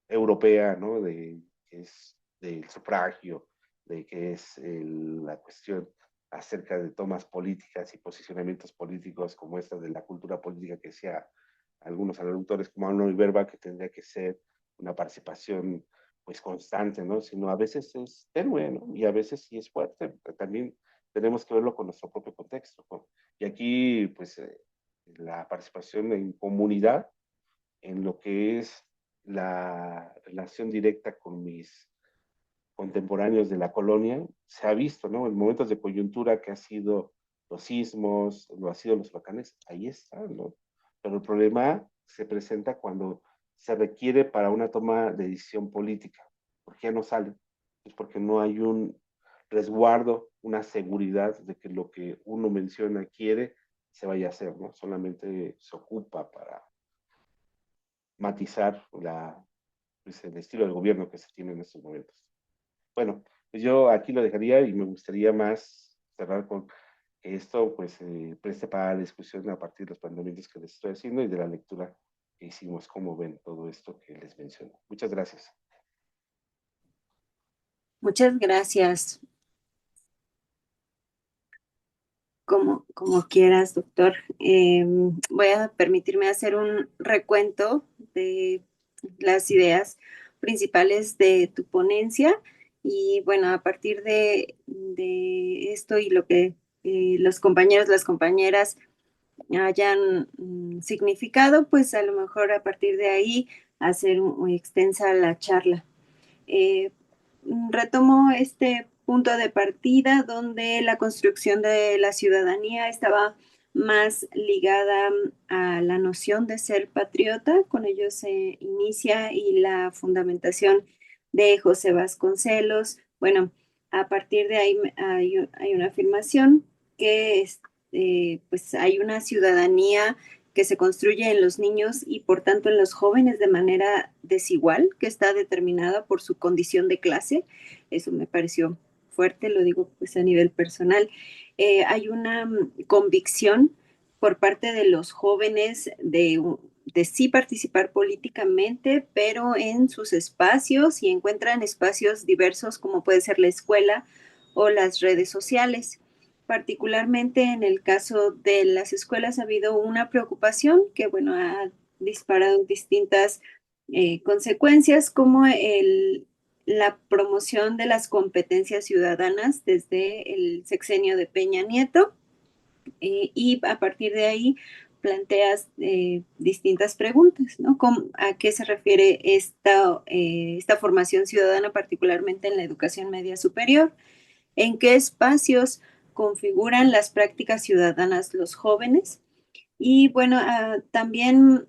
europea, ¿no? Que es del sufragio, de que es la cuestión acerca de tomas políticas y posicionamientos políticos como esta de la cultura política que decía algunos autores como Arnold Verba, que tendría que ser una participación pues constante, ¿no? Sino a veces es tenue, ¿no? Y a veces sí es fuerte. También tenemos que verlo con nuestro propio contexto, ¿no? Y aquí, pues, la participación en comunidad en lo que es la relación directa con mis contemporáneos de la colonia, se ha visto, ¿no? En momentos de coyuntura que ha sido los sismos, lo ha sido los huracanes, ahí están, ¿no? Pero el problema se presenta cuando se requiere para una toma de decisión política, porque ya no sale, es porque no hay un resguardo, una seguridad de que lo que uno menciona quiere se vaya a hacer, ¿no? Solamente se ocupa para matizar pues, el estilo de gobierno que se tiene en estos momentos. Bueno, pues yo aquí lo dejaría y me gustaría más cerrar con que esto pues preste para la discusión a partir de los planteamientos que les estoy haciendo y de la lectura que hicimos, como ven todo esto que les menciono. Muchas gracias.
Muchas gracias. Como quieras, doctor. Voy a permitirme hacer un recuento de las ideas principales de tu ponencia y bueno, a partir de esto y lo que los compañeros, las compañeras hayan significado, pues a lo mejor a partir de ahí hacer muy extensa la charla. Eh, Retomo este punto de partida donde la construcción de la ciudadanía estaba más ligada a la noción de ser patriota. Con ello se inicia y la fundamentación de José Vasconcelos. Bueno, a partir de ahí hay una afirmación que pues hay una ciudadanía que se construye en los niños y por tanto en los jóvenes de manera desigual, que está determinada por su condición de clase. Eso me pareció fuerte, lo digo pues a nivel personal. Hay una convicción por parte de los jóvenes de sí participar políticamente, pero en sus espacios y encuentran espacios diversos como puede ser la escuela o las redes sociales. Particularmente en el caso de las escuelas ha habido una preocupación que, bueno, ha disparado distintas consecuencias como la promoción de las competencias ciudadanas desde el sexenio de Peña Nieto y a partir de ahí planteas distintas preguntas, ¿no? ¿A qué se refiere esta formación ciudadana, particularmente en la educación media superior? ¿En qué espacios configuran las prácticas ciudadanas los jóvenes? Y bueno, también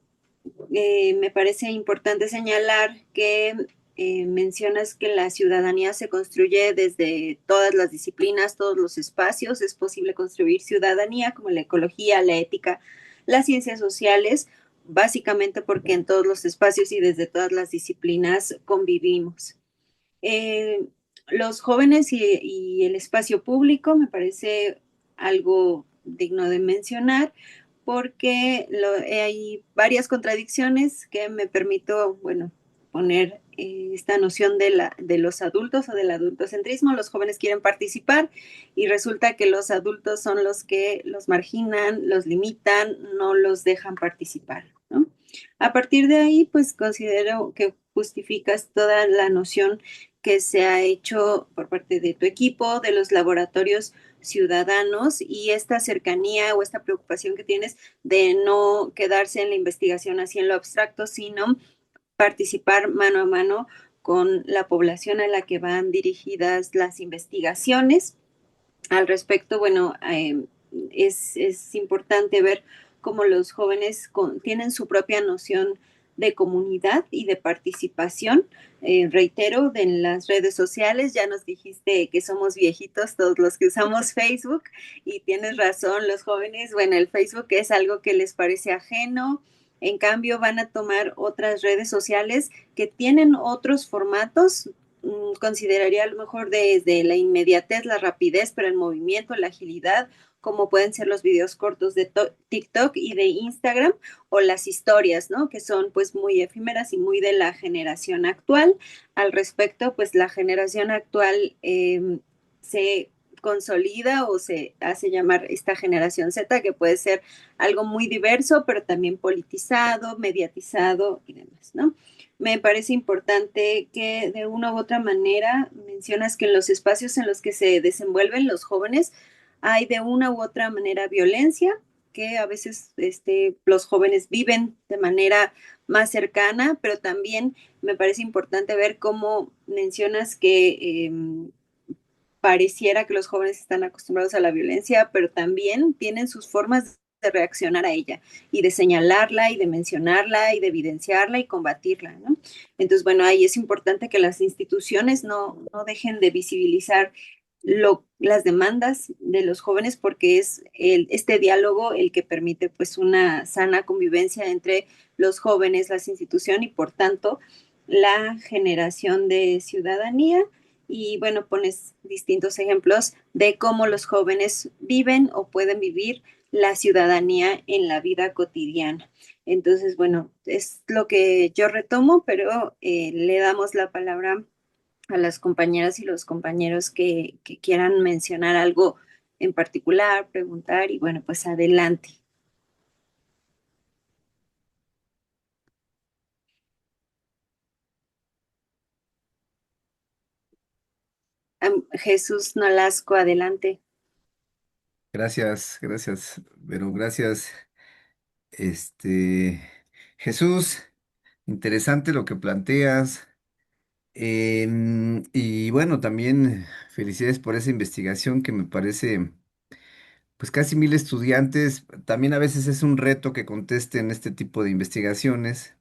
me parece importante señalar que mencionas que la ciudadanía se construye desde todas las disciplinas, todos los espacios. Es posible construir ciudadanía como la ecología, la ética, las ciencias sociales, básicamente porque en todos los espacios y desde todas las disciplinas convivimos. Eh, los jóvenes y el espacio público me parece algo digno de mencionar porque hay varias contradicciones que me permito, bueno, poner esta noción de los adultos o del adultocentrismo. Los jóvenes quieren participar y resulta que los adultos son los que los marginan, los limitan, no los dejan participar, ¿no? A partir de ahí, pues considero que justificas toda la noción que se ha hecho por parte de tu equipo, de los laboratorios ciudadanos y esta cercanía o esta preocupación que tienes de no quedarse en la investigación así en lo abstracto, sino participar mano a mano con la población a la que van dirigidas las investigaciones. Al respecto, bueno, es importante ver cómo los jóvenes tienen su propia noción de comunidad y de participación. Reitero, en las redes sociales ya nos dijiste que somos viejitos todos los que usamos Facebook y tienes razón, los jóvenes, bueno, el Facebook es algo que les parece ajeno. En cambio, van a tomar otras redes sociales que tienen otros formatos. Consideraría a lo mejor desde la inmediatez, la rapidez, pero el movimiento, la agilidad, como pueden ser los videos cortos de TikTok y de Instagram o las historias, ¿no? Que son pues muy efímeras y muy de la generación actual. Al respecto, pues la generación actual se consolida o se hace llamar esta generación Z, que puede ser algo muy diverso, pero también politizado, mediatizado y demás, ¿no? Me parece importante que de una u otra manera mencionas que en los espacios en los que se desenvuelven los jóvenes hay de una u otra manera violencia, que a veces los jóvenes viven de manera más cercana, pero también me parece importante ver cómo mencionas que pareciera que los jóvenes están acostumbrados a la violencia, pero también tienen sus formas de reaccionar a ella y de señalarla y de mencionarla y de evidenciarla y combatirla, ¿no? Entonces, bueno, ahí es importante que las instituciones no dejen de visibilizar las demandas de los jóvenes porque es este diálogo el que permite pues una sana convivencia entre los jóvenes, las instituciones y por tanto la generación de ciudadanía y bueno, pones distintos ejemplos de cómo los jóvenes viven o pueden vivir la ciudadanía en la vida cotidiana. Entonces, bueno, es lo que yo retomo, pero le damos la palabra a las compañeras y los compañeros que quieran mencionar algo en particular, preguntar y bueno, pues adelante. Jesús Nolasco, adelante.
Gracias, gracias, pero gracias, este, Jesús, interesante lo que planteas. Y bueno, también felicidades por esa investigación que me parece, pues casi 1000 estudiantes. También a veces es un reto que contesten este tipo de investigaciones,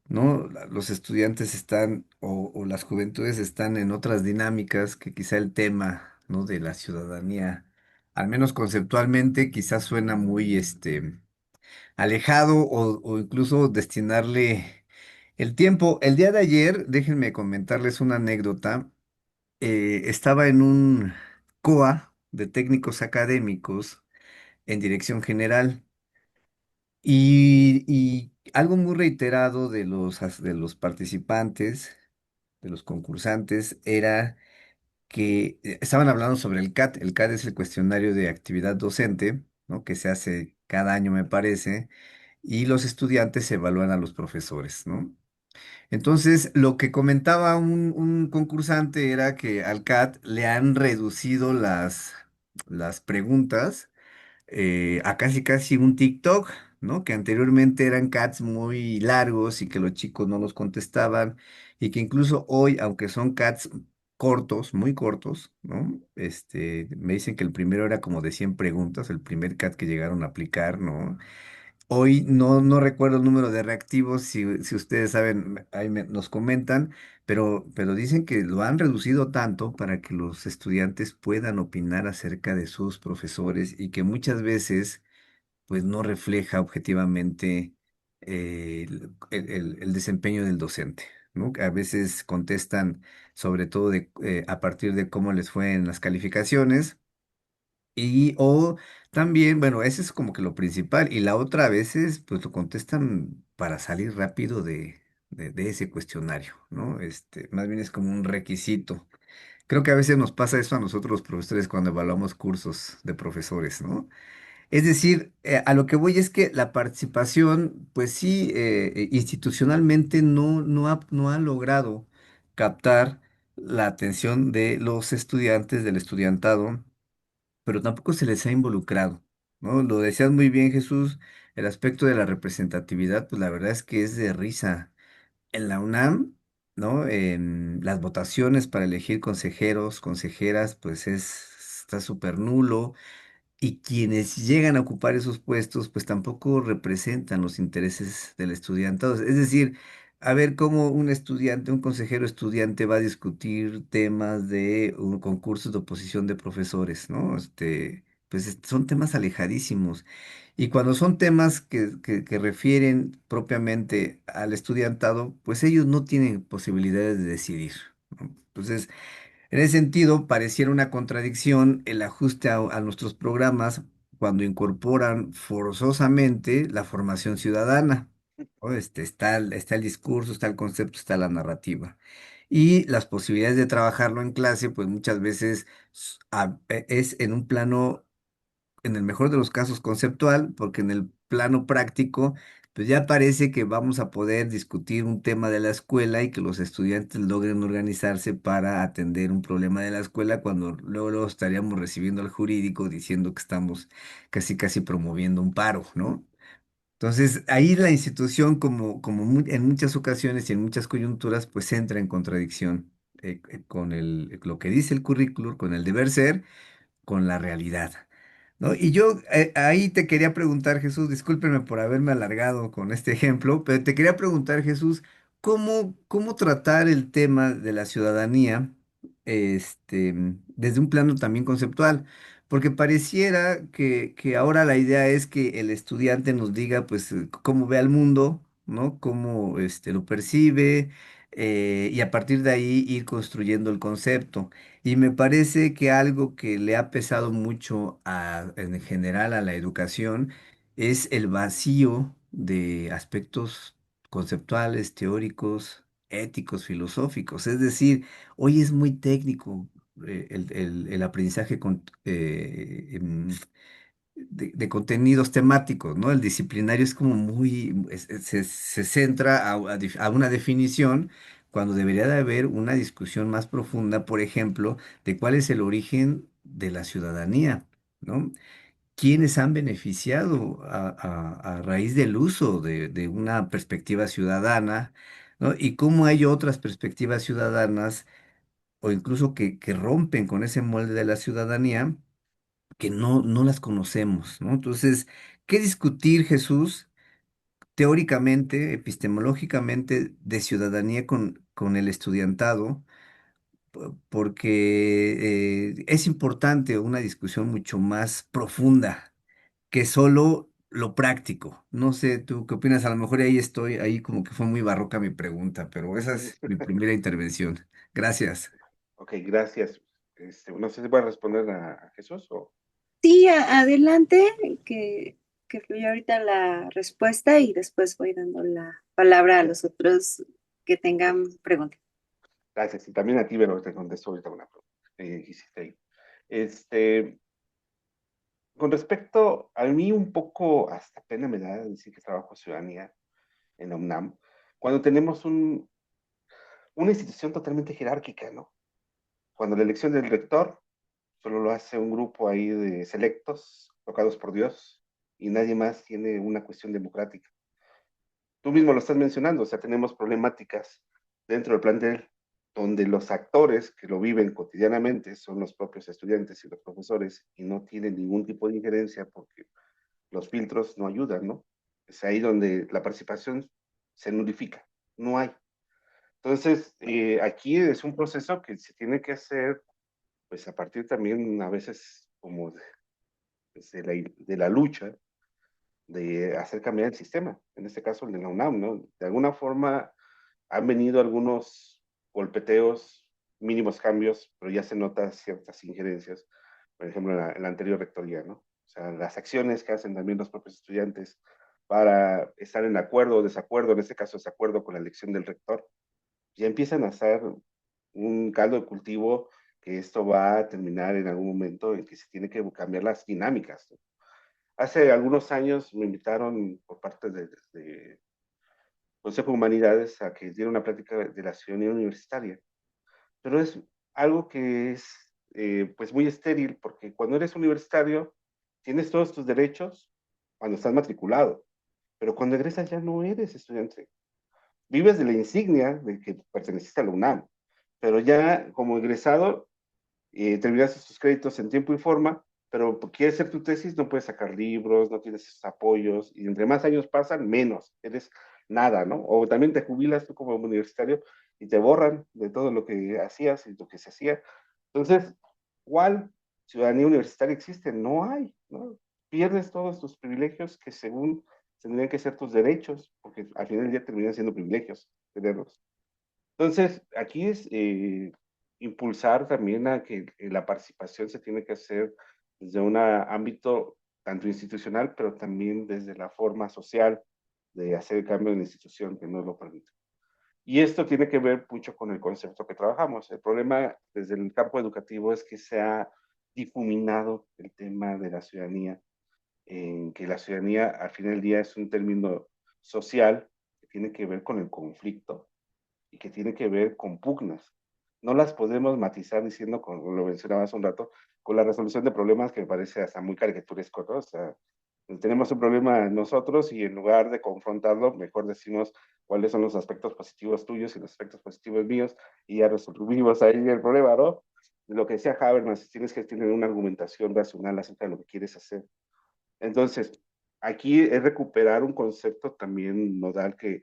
¿no? Los estudiantes están o las juventudes están en otras dinámicas que quizá el tema, ¿no? De la ciudadanía, al menos conceptualmente, quizás suena muy, alejado o incluso destinarle el tiempo. El día de ayer, déjenme comentarles una anécdota. Estaba en un COA de técnicos académicos en dirección general y algo muy reiterado de de los participantes, de los concursantes, era que estaban hablando sobre el CAT. El CAT es el cuestionario de actividad docente, ¿no? Que se hace cada año, me parece, y los estudiantes evalúan a los profesores, ¿no? Entonces, lo que comentaba un concursante era que al CAT le han reducido las preguntas a casi casi un TikTok, ¿no? Que anteriormente eran CATs muy largos y que los chicos no los contestaban y que incluso hoy, aunque son CATs cortos, muy cortos, ¿no? Me dicen que el primero era como de 100 preguntas, el primer CAT que llegaron a aplicar, ¿no? Hoy no recuerdo el número de reactivos, si ustedes saben, ahí nos comentan, pero dicen que lo han reducido tanto para que los estudiantes puedan opinar acerca de sus profesores y que muchas veces pues no refleja objetivamente el desempeño del docente, ¿no? A veces contestan sobre todo a partir de cómo les fue en las calificaciones y o también, bueno, ese es como que lo principal. Y la otra a veces, pues lo contestan para salir rápido de ese cuestionario, ¿no? Más bien es como un requisito. Creo que a veces nos pasa eso a nosotros los profesores cuando evaluamos cursos de profesores, ¿no? Es decir, a lo que voy es que la participación, pues sí, institucionalmente no ha logrado captar la atención de los estudiantes, del estudiantado, pero tampoco se les ha involucrado, ¿no? Lo decías muy bien, Jesús, el aspecto de la representatividad, pues la verdad es que es de risa. En la UNAM, ¿no? En las votaciones para elegir consejeros, consejeras, pues está súper nulo. Y quienes llegan a ocupar esos puestos, pues tampoco representan los intereses del estudiantado. Es decir, a ver cómo un estudiante, un consejero estudiante va a discutir temas de un concurso de oposición de profesores, ¿no? Pues son temas alejadísimos. Y cuando son temas que refieren propiamente al estudiantado, pues ellos no tienen posibilidades de decidir, ¿no? Entonces, en ese sentido, pareciera una contradicción el ajuste a nuestros programas cuando incorporan forzosamente la formación ciudadana, ¿no? Está el discurso, está el concepto, está la narrativa. Y las posibilidades de trabajarlo en clase, pues muchas veces es en un plano, en el mejor de los casos, conceptual, porque en el plano práctico, pues ya parece que vamos a poder discutir un tema de la escuela y que los estudiantes logren organizarse para atender un problema de la escuela, cuando luego estaríamos recibiendo al jurídico diciendo que estamos casi casi promoviendo un paro, ¿no? Entonces, ahí la institución, en muchas ocasiones y en muchas coyunturas, pues entra en contradicción con lo que dice el currículum, con el deber ser, con la realidad, ¿no? Y yo ahí te quería preguntar, Jesús, discúlpeme por haberme alargado con este ejemplo, pero te quería preguntar, Jesús, ¿cómo tratar el tema de la ciudadanía, desde un plano también conceptual? Porque pareciera que ahora la idea es que el estudiante nos diga, pues, cómo ve al mundo, ¿no? Cómo lo percibe, y a partir de ahí ir construyendo el concepto. Y me parece que algo que le ha pesado mucho en general a la educación es el vacío de aspectos conceptuales, teóricos, éticos, filosóficos. Es decir, hoy es muy técnico el aprendizaje de contenidos temáticos, ¿no? El disciplinario es como muy, se centra a una definición cuando debería de haber una discusión más profunda, por ejemplo, de cuál es el origen de la ciudadanía, ¿no? ¿Quiénes han beneficiado a raíz del uso de una perspectiva ciudadana, ¿no? Y cómo hay otras perspectivas ciudadanas o incluso que rompen con ese molde de la ciudadanía que no las conocemos, ¿no? Entonces, ¿qué discutir, Jesús, teóricamente, epistemológicamente, de ciudadanía con el estudiantado? Porque es importante una discusión mucho más profunda que solo lo práctico. No sé, ¿tú qué opinas? A lo mejor ahí estoy, ahí como que fue muy barroca mi pregunta, pero esa es mi primera intervención. Gracias.
Ok, gracias. No sé si voy a responder a Jesús o...
Sí, adelante, que fluya ahorita la respuesta y después voy dando la palabra a los otros que tengan preguntas.
Gracias. Y también a ti, pero te contesto ahorita una pregunta que hiciste ahí. Este, con respecto a mí, un poco hasta pena me da decir que trabajo ciudadanía en la UNAM, cuando tenemos una institución totalmente jerárquica, ¿no? Cuando la elección del rector solo lo hace un grupo ahí de selectos, tocados por Dios, y nadie más tiene una cuestión democrática. Tú mismo lo estás mencionando, o sea, tenemos problemáticas dentro del plantel donde los actores que lo viven cotidianamente son los propios estudiantes y los profesores y no tienen ningún tipo de injerencia porque los filtros no ayudan, ¿no? Es ahí donde la participación se nulifica, no hay. Entonces, aquí es un proceso que se tiene que hacer, pues a partir también a veces como pues, de la lucha de hacer cambiar el sistema, en este caso el de la UNAM, ¿no? De alguna forma han venido algunos golpeteos, mínimos cambios, pero ya se notan ciertas injerencias, por ejemplo, en la anterior rectoría, ¿no? O sea, las acciones que hacen también los propios estudiantes para estar en acuerdo o desacuerdo, en este caso desacuerdo con la elección del rector, ya empiezan a ser un caldo de cultivo que esto va a terminar en algún momento en que se tiene que cambiar las dinámicas, ¿no? Hace algunos años me invitaron por parte de Consejo de Humanidades a que diera una plática de la ciudadanía universitaria, pero es algo que es pues muy estéril porque cuando eres universitario tienes todos tus derechos cuando estás matriculado, pero cuando egresas ya no eres estudiante. Vives de la insignia de que perteneciste a la UNAM, pero ya como egresado terminaste tus créditos en tiempo y forma, pero quieres hacer tu tesis, no puedes sacar libros, no tienes esos apoyos, y entre más años pasan, menos, eres nada, ¿no? O también te jubilas tú como universitario y te borran de todo lo que hacías y lo que se hacía. Entonces, ¿cuál ciudadanía universitaria existe? No hay, ¿no? Pierdes todos tus privilegios que según tendrían que ser tus derechos, porque al final del día terminan siendo privilegios tenerlos. Entonces, aquí es impulsar también a que la participación se tiene que hacer desde un ámbito tanto institucional, pero también desde la forma social de hacer el cambio en la institución que nos lo permite. Y esto tiene que ver mucho con el concepto que trabajamos. El problema desde el campo educativo es que se ha difuminado el tema de la ciudadanía, en que la ciudadanía al final del día es un término social que tiene que ver con el conflicto y que tiene que ver con pugnas. No las podemos matizar diciendo, como lo mencionaba hace un rato, con la resolución de problemas que me parece hasta muy caricaturesco, ¿no? O sea, tenemos un problema nosotros y en lugar de confrontarlo, mejor decimos cuáles son los aspectos positivos tuyos y los aspectos positivos míos y ya resolvimos ahí el problema, ¿no? Lo que decía Habermas, tienes que tener una argumentación racional acerca de lo que quieres hacer. Entonces, aquí es recuperar un concepto también nodal que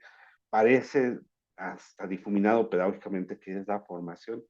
parece hasta difuminado pedagógicamente, que es la formación.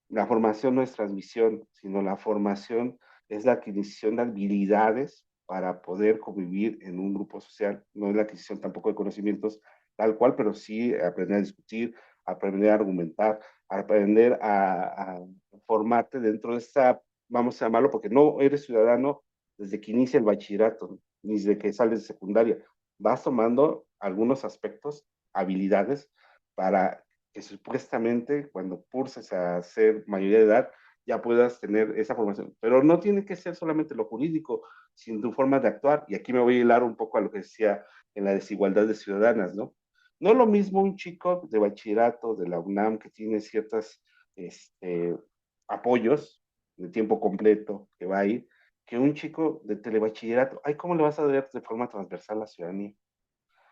La formación no es transmisión, sino la formación es la adquisición de habilidades para poder convivir en un grupo social. No es la adquisición tampoco de conocimientos tal cual, pero sí aprender a discutir, aprender a argumentar, a aprender a formarte dentro de esta, vamos a llamarlo, porque no eres ciudadano desde que inicia el bachillerato, ni desde que sales de secundaria. Vas tomando algunos aspectos, habilidades, para que supuestamente cuando curses a ser mayoría de edad ya puedas tener esa formación. Pero no tiene que ser solamente lo jurídico, sino tu forma de actuar. Y aquí me voy a hilar un poco a lo que decía en la desigualdad de ciudadanas, ¿no? No es lo mismo un chico de bachillerato de la UNAM que tiene ciertos apoyos de tiempo completo que va a ir, que un chico de telebachillerato. Ay, ¿cómo le vas a dar de forma transversal a la ciudadanía?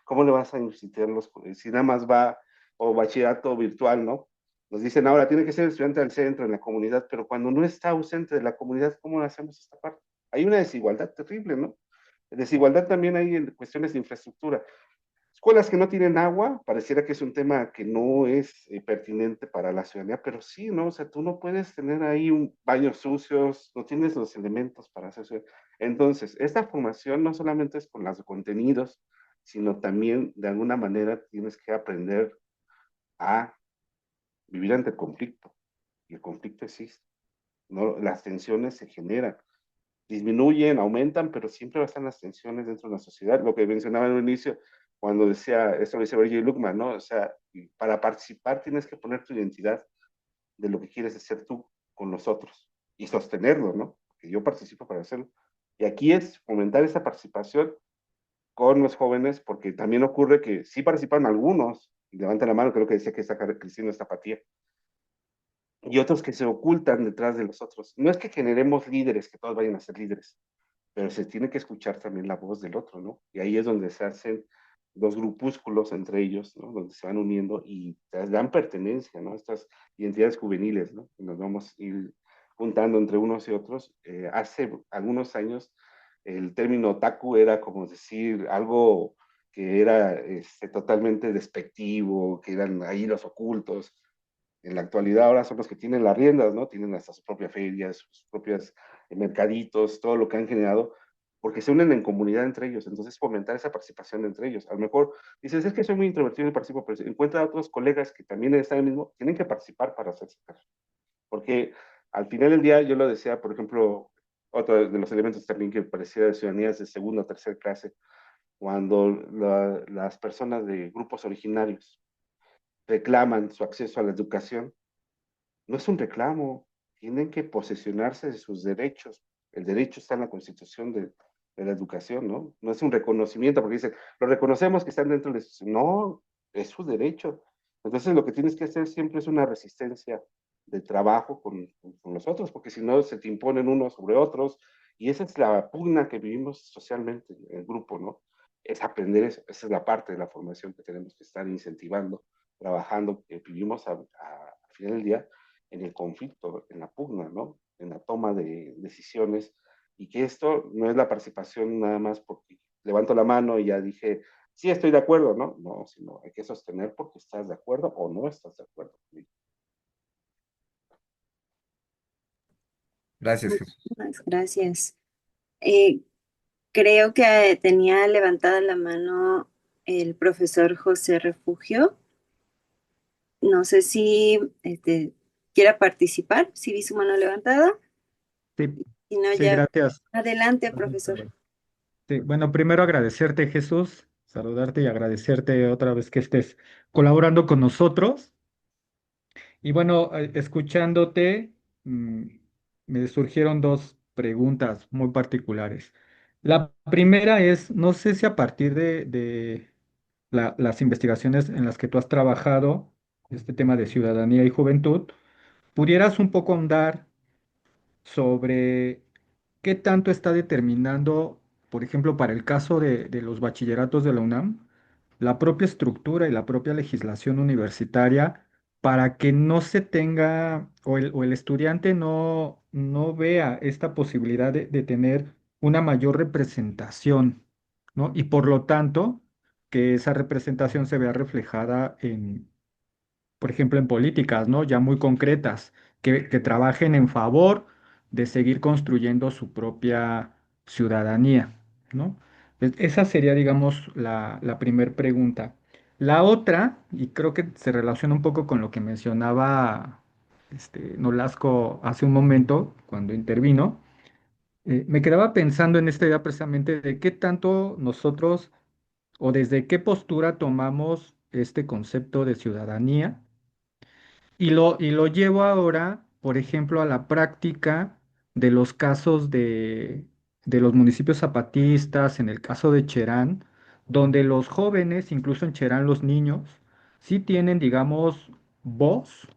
¿Cómo le vas a incitar si nada más va o bachillerato virtual, ¿no? Nos dicen ahora, tiene que ser estudiante del centro, en la comunidad, pero cuando no está ausente de la comunidad, ¿cómo hacemos esta parte? Hay una desigualdad terrible, ¿no? Desigualdad también hay en cuestiones de infraestructura. Escuelas que no tienen agua, pareciera que es un tema que no es pertinente para la ciudadanía, pero sí, ¿no? O sea, tú no puedes tener ahí un baños sucios, no tienes los elementos para hacer eso. Entonces, esta formación no solamente es con los contenidos, sino también de alguna manera tienes que aprender a vivir ante el conflicto. Y el conflicto existe, ¿no? Las tensiones se generan, disminuyen, aumentan, pero siempre va a estar las tensiones dentro de la sociedad. Lo que mencionaba en un inicio, cuando decía, esto lo dice Virgil Luckman, ¿no? O sea, para participar tienes que poner tu identidad de lo que quieres hacer tú con los otros y sostenerlo, ¿no? Que yo participo para hacerlo. Y aquí es fomentar esa participación con los jóvenes, porque también ocurre que sí participan algunos, y levantan la mano, creo que decía que está Cristina Zapatía, y otros que se ocultan detrás de los otros. No es que generemos líderes, que todos vayan a ser líderes, pero se tiene que escuchar también la voz del otro, ¿no? Y ahí es donde se hacen los grupúsculos entre ellos, ¿no? Donde se van uniendo y dan pertenencia, ¿no? Estas identidades juveniles, ¿no? Nos vamos a ir juntando entre unos y otros. Hace algunos años el término otaku era como decir algo que era totalmente despectivo, que eran ahí los ocultos. En la actualidad ahora son los que tienen las riendas, ¿no? Tienen hasta su propia feria, sus propios mercaditos, todo lo que han generado, porque se unen en comunidad entre ellos. Entonces, fomentar esa participación entre ellos. A lo mejor dices, es que soy muy introvertido y participo, pero si encuentra a otros colegas que también están en el mismo, tienen que participar para hacerse caso. Porque al final del día, yo lo decía, por ejemplo, otro de los elementos también que parecía de ciudadanía es de segunda o tercera clase, cuando las personas de grupos originarios reclaman su acceso a la educación, no es un reclamo, tienen que posesionarse de sus derechos. El derecho está en la Constitución de la educación, ¿no? No es un reconocimiento, porque dicen, lo reconocemos que están dentro de su... No, es su derecho. Entonces lo que tienes que hacer siempre es una resistencia de trabajo con los otros, porque si no se te imponen unos sobre otros, y esa es la pugna que vivimos socialmente en el grupo, ¿no? Es aprender eso, esa es la parte de la formación que tenemos que estar incentivando, trabajando, que vivimos al final del día en el conflicto, en la pugna, ¿no? En la toma de decisiones, y que esto no es la participación nada más porque levanto la mano y ya dije, sí, estoy de acuerdo, ¿no? No, sino hay que sostener porque estás de acuerdo o no estás de acuerdo.
Gracias, Jesús.
Muchísimas gracias. Eh, Creo que tenía levantada la mano el profesor José Refugio. No sé si quiera participar, si vi su mano levantada.
Sí,
Si no,
sí,
ya
gracias.
adelante,
Gracias,
profesor.
Carlos. Sí, bueno, primero agradecerte, Jesús, saludarte y agradecerte otra vez que estés colaborando con nosotros. Y bueno, escuchándote, mm, me surgieron dos preguntas muy particulares. La primera es, no sé si a partir de las investigaciones en las que tú has trabajado, este tema de ciudadanía y juventud, pudieras un poco ahondar sobre qué tanto está determinando, por ejemplo, para el caso de los bachilleratos de la UNAM, la propia estructura y la propia legislación universitaria para que no se tenga o el estudiante no vea esta posibilidad de tener una mayor representación, ¿no? Y por lo tanto, que esa representación se vea reflejada por ejemplo, en políticas, ¿no? Ya muy concretas, que trabajen en favor de seguir construyendo su propia ciudadanía, ¿no? Esa sería, digamos, la primer pregunta. La otra, y creo que se relaciona un poco con lo que mencionaba Nolasco hace un momento cuando intervino, me quedaba pensando en esta idea precisamente de qué tanto nosotros o desde qué postura tomamos este concepto de ciudadanía y lo llevo ahora, por ejemplo, a la práctica de los casos de los municipios zapatistas, en el caso de Cherán, donde los jóvenes, incluso en Cherán los niños, sí tienen, digamos, voz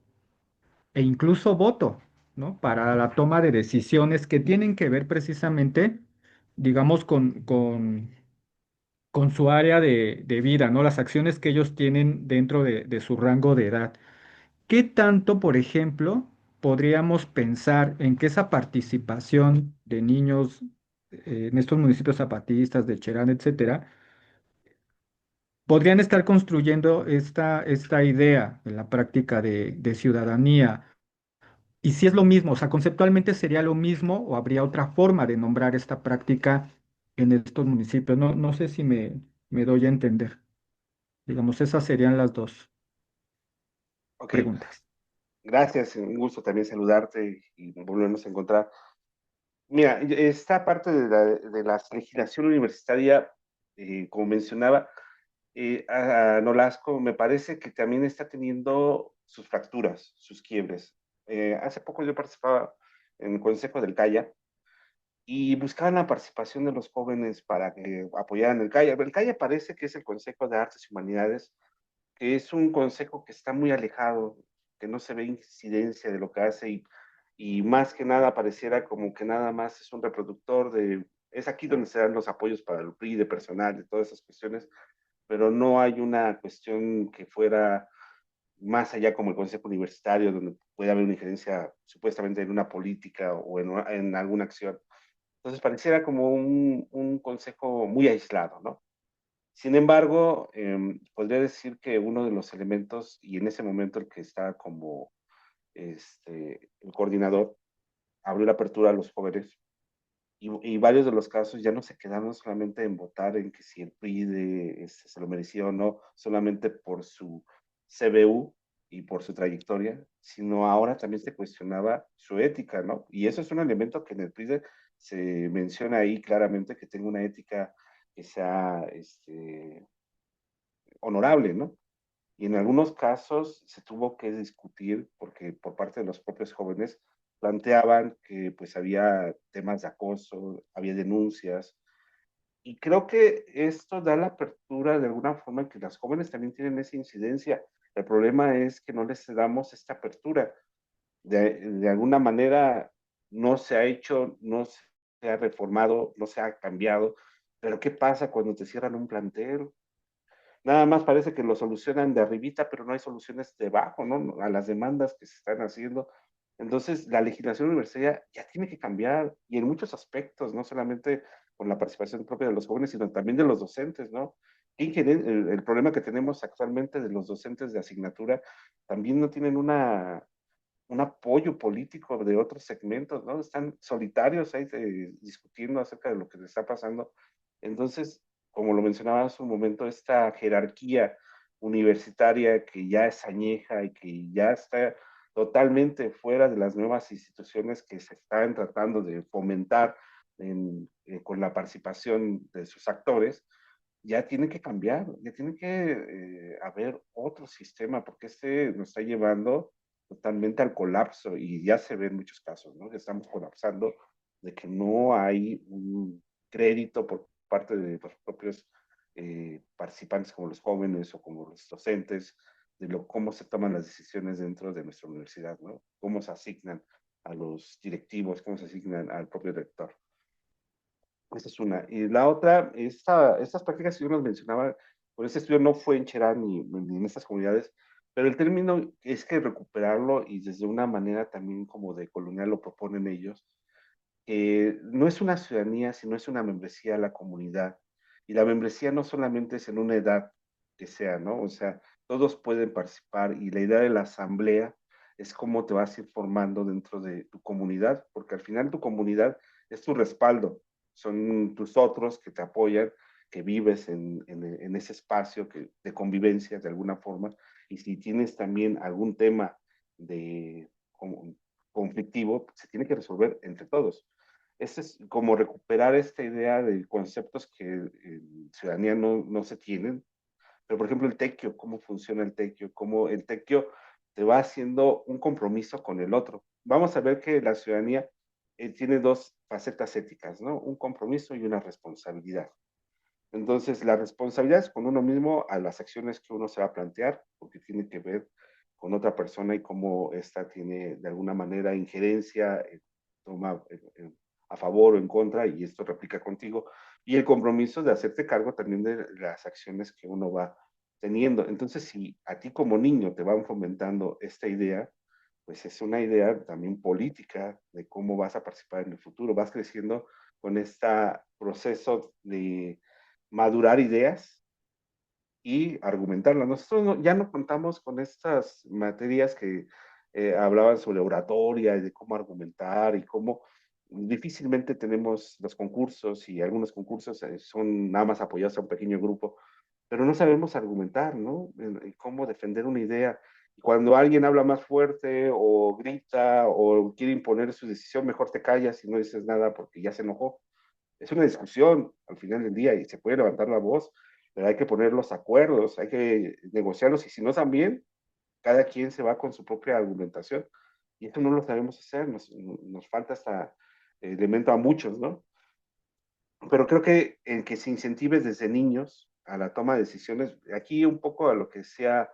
e incluso voto, ¿no? Para la toma de decisiones que tienen que ver precisamente, digamos, con su área de vida, ¿no? Las acciones que ellos tienen dentro de su rango de edad. ¿Qué tanto, por ejemplo, podríamos pensar en que esa participación de niños en estos municipios zapatistas, de Cherán, etcétera, podrían estar construyendo esta idea en la práctica de ciudadanía? Y si es lo mismo, o sea, conceptualmente sería lo mismo o habría otra forma de nombrar esta práctica en estos municipios. No, no sé si me doy a entender. Digamos, esas serían las dos
Ok,
preguntas.
gracias, un gusto también saludarte y volvernos a encontrar. Mira, esta parte de la legislación universitaria, como mencionaba, a Nolasco me parece que también está teniendo sus fracturas, sus quiebres. Hace poco yo participaba en el Consejo del CAYA y buscaban la participación de los jóvenes para que apoyaran el CAYA. El CAYA parece que es el Consejo de Artes y Humanidades, que es un consejo que está muy alejado, que no se ve incidencia de lo que hace y más que nada pareciera como que nada más es un reproductor de... Es aquí donde se dan los apoyos para el PRI de personal, de todas esas cuestiones, pero no hay una cuestión que fuera más allá como el consejo universitario, donde puede haber una injerencia supuestamente en una política o en alguna acción. Entonces pareciera como un consejo muy aislado, ¿no? Sin embargo, podría decir que uno de los elementos, y en ese momento el que está como el coordinador, abrió la apertura a los jóvenes, y varios de los casos ya no se quedaron solamente en votar en que si el PRI se lo merecía o no, solamente por su CBU y por su trayectoria, sino ahora también se cuestionaba su ética, ¿no? Y eso es un elemento que en el PRI se menciona ahí claramente, que tenga una ética que sea honorable, ¿no? Y en algunos casos se tuvo que discutir porque por parte de los propios jóvenes planteaban que pues había temas de acoso, había denuncias, y creo que esto da la apertura de alguna forma que las jóvenes también tienen esa incidencia. El problema es que no les damos esta apertura. De alguna manera no se ha hecho, no se ha reformado, no se ha cambiado, pero ¿qué pasa cuando te cierran un plantel? Nada más parece que lo solucionan de arribita, pero no hay soluciones debajo, ¿no? A las demandas que se están haciendo. Entonces, la legislación universitaria ya tiene que cambiar y en muchos aspectos, no solamente con la participación propia de los jóvenes, sino también de los docentes, ¿no? El problema que tenemos actualmente de los docentes de asignatura también no tienen un apoyo político de otros segmentos, ¿no? Están solitarios ahí discutiendo acerca de lo que les está pasando. Entonces, como lo mencionaba hace un momento, esta jerarquía universitaria que ya es añeja y que ya está totalmente fuera de las nuevas instituciones que se están tratando de fomentar con la participación de sus actores, ya tiene que cambiar, ya tiene que haber otro sistema, porque nos está llevando totalmente al colapso y ya se ve en muchos casos, ¿no? Que estamos colapsando, de que no hay un crédito por parte de los propios participantes como los jóvenes o como los docentes, de cómo se toman las decisiones dentro de nuestra universidad, ¿no? Cómo se asignan a los directivos, cómo se asignan al propio rector. Esa es una. Y la otra, estas prácticas que yo nos mencionaba, por ese estudio no fue en Cherán ni en estas comunidades, pero el término es que recuperarlo y desde una manera también como de colonial lo proponen ellos, no es una ciudadanía, sino es una membresía a la comunidad. Y la membresía no solamente es en una edad que sea, ¿no? O sea, todos pueden participar y la idea de la asamblea es cómo te vas a ir formando dentro de tu comunidad, porque al final tu comunidad es tu respaldo, son tus otros que te apoyan, que vives en ese espacio de convivencia de alguna forma, y si tienes también algún tema de conflictivo, se tiene que resolver entre todos. Este es como recuperar esta idea de conceptos que en ciudadanía no se tienen, pero por ejemplo el tequio, cómo funciona el tequio, cómo el tequio te va haciendo un compromiso con el otro. Vamos a ver que la ciudadanía tiene dos facetas éticas, ¿no? Un compromiso y una responsabilidad. Entonces, la responsabilidad es con uno mismo a las acciones que uno se va a plantear, porque tiene que ver con otra persona y cómo ésta tiene de alguna manera injerencia, toma a favor o en contra, y esto replica contigo. Y el compromiso de hacerte cargo también de las acciones que uno va teniendo. Entonces, si a ti como niño te van fomentando esta idea, pues es una idea también política de cómo vas a participar en el futuro. Vas creciendo con este proceso de madurar ideas y argumentarlas. Nosotros ya no contamos con estas materias que hablaban sobre oratoria y de cómo argumentar y cómo difícilmente tenemos los concursos, y algunos concursos son nada más apoyados a un pequeño grupo, pero no sabemos argumentar, ¿no? En cómo defender una idea. Cuando alguien habla más fuerte o grita o quiere imponer su decisión, mejor te callas y no dices nada porque ya se enojó. Es una discusión al final del día y se puede levantar la voz, pero hay que poner los acuerdos, hay que negociarlos, y si no están bien, cada quien se va con su propia argumentación, y eso no lo sabemos hacer, nos falta hasta elemento a muchos, ¿no? Pero creo que el que se incentive desde niños a la toma de decisiones, aquí un poco a lo que sea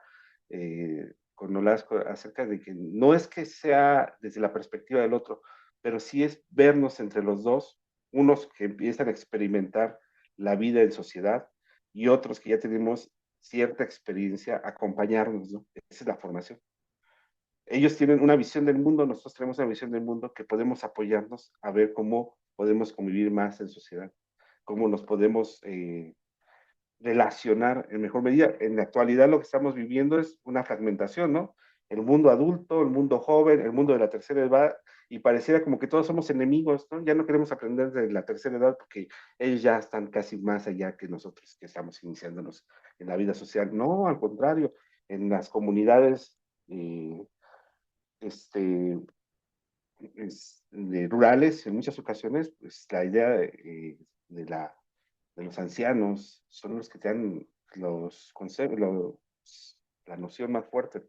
con Nolasco acerca de que no es que sea desde la perspectiva del otro, pero sí es vernos entre los dos, unos que empiezan a experimentar la vida en sociedad y otros que ya tenemos cierta experiencia, acompañarnos, ¿no? Esa es la formación. Ellos tienen una visión del mundo, nosotros tenemos una visión del mundo que podemos apoyarnos a ver cómo podemos convivir más en sociedad, cómo nos podemos relacionar en mejor medida. En la actualidad lo que estamos viviendo es una fragmentación, ¿no? El mundo adulto, el mundo joven, el mundo de la tercera edad, y pareciera como que todos somos enemigos, ¿no? Ya no queremos aprender de la tercera edad porque ellos ya están casi más allá que nosotros que estamos iniciándonos en la vida social. No, al contrario, en las comunidades este, rurales, en muchas ocasiones, pues la idea de los ancianos son los que te dan los consejos, la noción más fuerte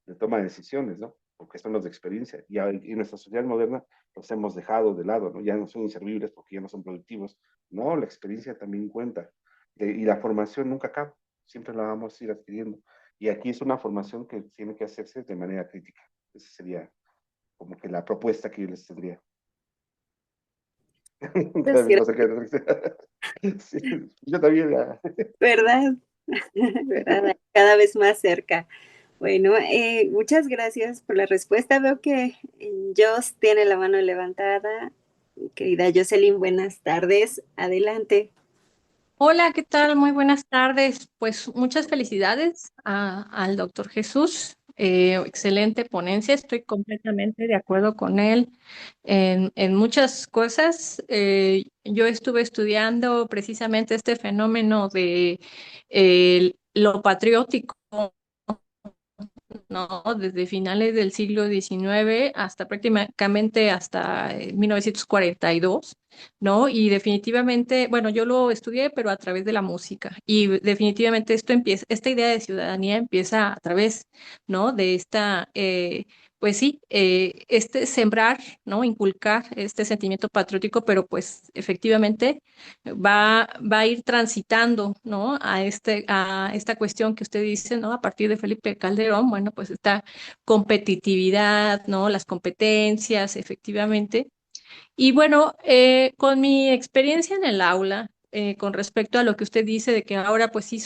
de toma de decisiones, ¿no? Porque son los de experiencia. Y en nuestra sociedad moderna los hemos dejado de lado, ¿no? Ya no son inservibles porque ya no son productivos. No, la experiencia también cuenta. Y la formación nunca acaba. Siempre la vamos a ir adquiriendo. Y aquí es una formación que tiene que hacerse de manera crítica. Esa sería como que la propuesta que yo les tendría.
Es cierto,
Sí, yo también
¿verdad? ¿Verdad? Cada vez más cerca. Bueno, muchas gracias por la respuesta. Veo que Jos tiene la mano levantada. Querida Jocelyn, buenas tardes. Adelante.
Hola, ¿qué tal? Muy buenas tardes. Pues muchas felicidades al doctor Jesús. Excelente ponencia. Estoy completamente de acuerdo con él en muchas cosas. Yo estuve estudiando precisamente este fenómeno de lo patriótico, ¿no? Desde finales del siglo XIX hasta prácticamente hasta 1942, ¿no? Y definitivamente, bueno, yo lo estudié, pero a través de la música. Y definitivamente esta idea de ciudadanía empieza a través, ¿no? De esta, pues sí, este sembrar, ¿no? Inculcar este sentimiento patriótico, pero pues efectivamente va a ir transitando, ¿no? A esta cuestión que usted dice, ¿no? A partir de Felipe Calderón, bueno, pues esta competitividad, ¿no? Las competencias, efectivamente. Y bueno, con mi experiencia en el aula, con respecto a lo que usted dice de que ahora pues sí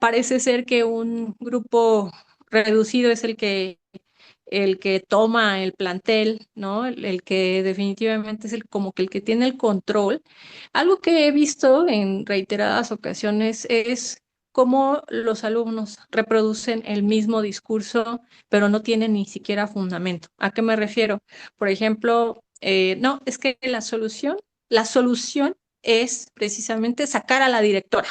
parece ser que un grupo reducido es el que toma el plantel, ¿no? El que definitivamente es como que el que tiene el control. Algo que he visto en reiteradas ocasiones es cómo los alumnos reproducen el mismo discurso, pero no tienen ni siquiera fundamento. ¿A qué me refiero? Por ejemplo, no, es que la solución es precisamente sacar a la directora,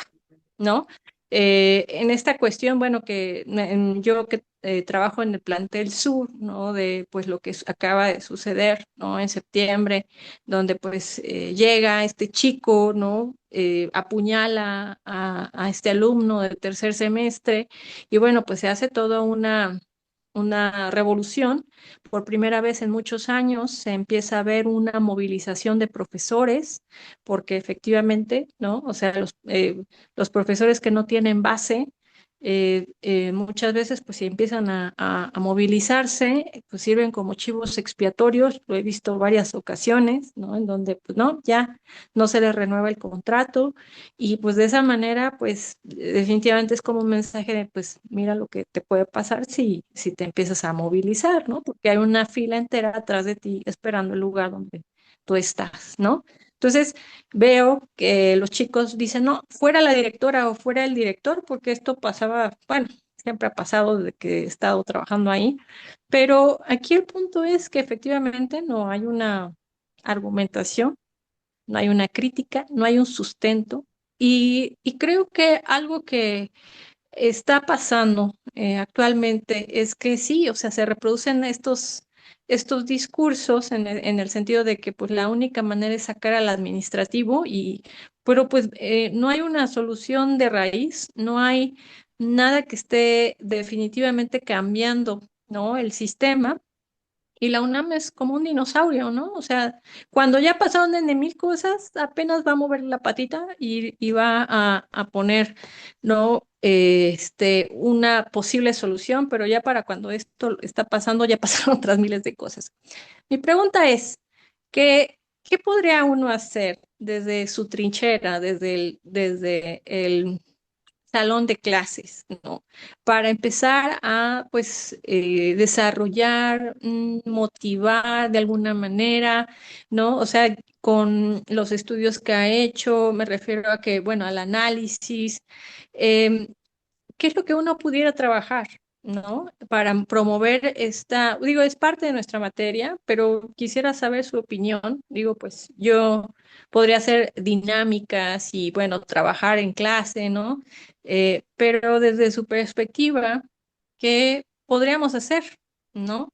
¿no? En esta cuestión, bueno, yo que trabajo en el plantel sur, ¿no? De pues lo que acaba de suceder, ¿no? En septiembre, donde pues llega este chico, ¿no? Apuñala a este alumno del tercer semestre y bueno, pues se hace toda una revolución. Por primera vez en muchos años se empieza a ver una movilización de profesores, porque efectivamente, ¿no? O sea, los profesores que no tienen base, muchas veces pues si empiezan a movilizarse, pues sirven como chivos expiatorios, lo he visto varias ocasiones, ¿no? En donde pues no, ya no se les renueva el contrato y pues de esa manera pues definitivamente es como un mensaje de pues mira lo que te puede pasar si te empiezas a movilizar, ¿no? Porque hay una fila entera atrás de ti esperando el lugar donde tú estás, ¿no? Entonces, veo que los chicos dicen, no, fuera la directora o fuera el director, porque esto pasaba, bueno, siempre ha pasado desde que he estado trabajando ahí, pero aquí el punto es que efectivamente no hay una argumentación, no hay una crítica, no hay un sustento, y creo que algo que está pasando actualmente es que sí, o sea, se reproducen estos discursos en el sentido de que pues la única manera es sacar al administrativo pero pues no hay una solución de raíz, no hay nada que esté definitivamente cambiando, ¿no? El sistema. Y la UNAM es como un dinosaurio, ¿no? O sea, cuando ya pasaron de mil cosas, apenas va a mover la patita y va a poner, ¿no? Una posible solución, pero ya para cuando esto está pasando, ya pasaron otras miles de cosas. Mi pregunta es, ¿qué podría uno hacer desde su trinchera, desde el salón de clases, ¿no? Para empezar a, pues, desarrollar, motivar de alguna manera, ¿no? O sea, con los estudios que ha hecho, me refiero a que, bueno, al análisis, em, ¿qué es lo que uno pudiera trabajar, ¿no? Para promover digo, es parte de nuestra materia, pero quisiera saber su opinión. Digo, pues yo podría hacer dinámicas y, bueno, trabajar en clase, ¿no? Pero desde su perspectiva, ¿qué podríamos hacer, ¿no?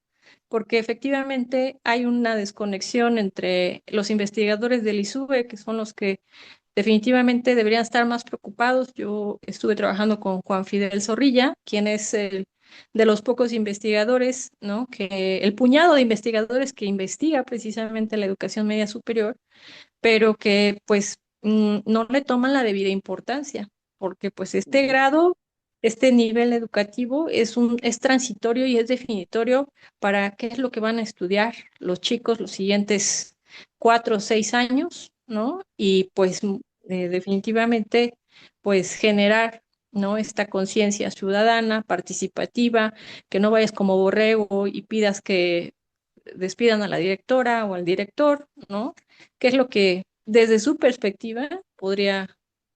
Porque efectivamente hay una desconexión entre los investigadores del ISUBE, que son los que definitivamente deberían estar más preocupados. Yo estuve trabajando con Juan Fidel Zorrilla, quien es el de los pocos investigadores, ¿no? El puñado de investigadores que investiga precisamente la educación media superior, pero que pues no le toman la debida importancia, porque pues este
Ujú.
grado, este nivel educativo es transitorio y es definitorio para qué es lo que van a estudiar los chicos los siguientes 4 o 6 años, ¿no? Y pues definitivamente pues generar, ¿no? Esta conciencia ciudadana, participativa, que no vayas como borrego y pidas que despidan a la directora o al director, ¿no? ¿Qué es lo que desde su perspectiva podría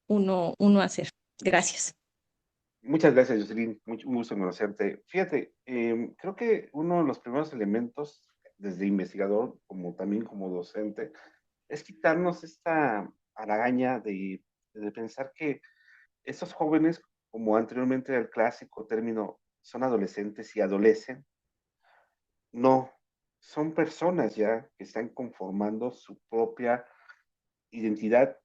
uno hacer? Gracias.
Muchas gracias, Jocelyn. Mucho un gusto en conocerte. Fíjate, creo que uno de los primeros elementos desde investigador, como también como docente, es quitarnos esta haragaña de pensar que estos jóvenes, como anteriormente el clásico término, son adolescentes y adolecen. No, son personas ya que están conformando su propia identidad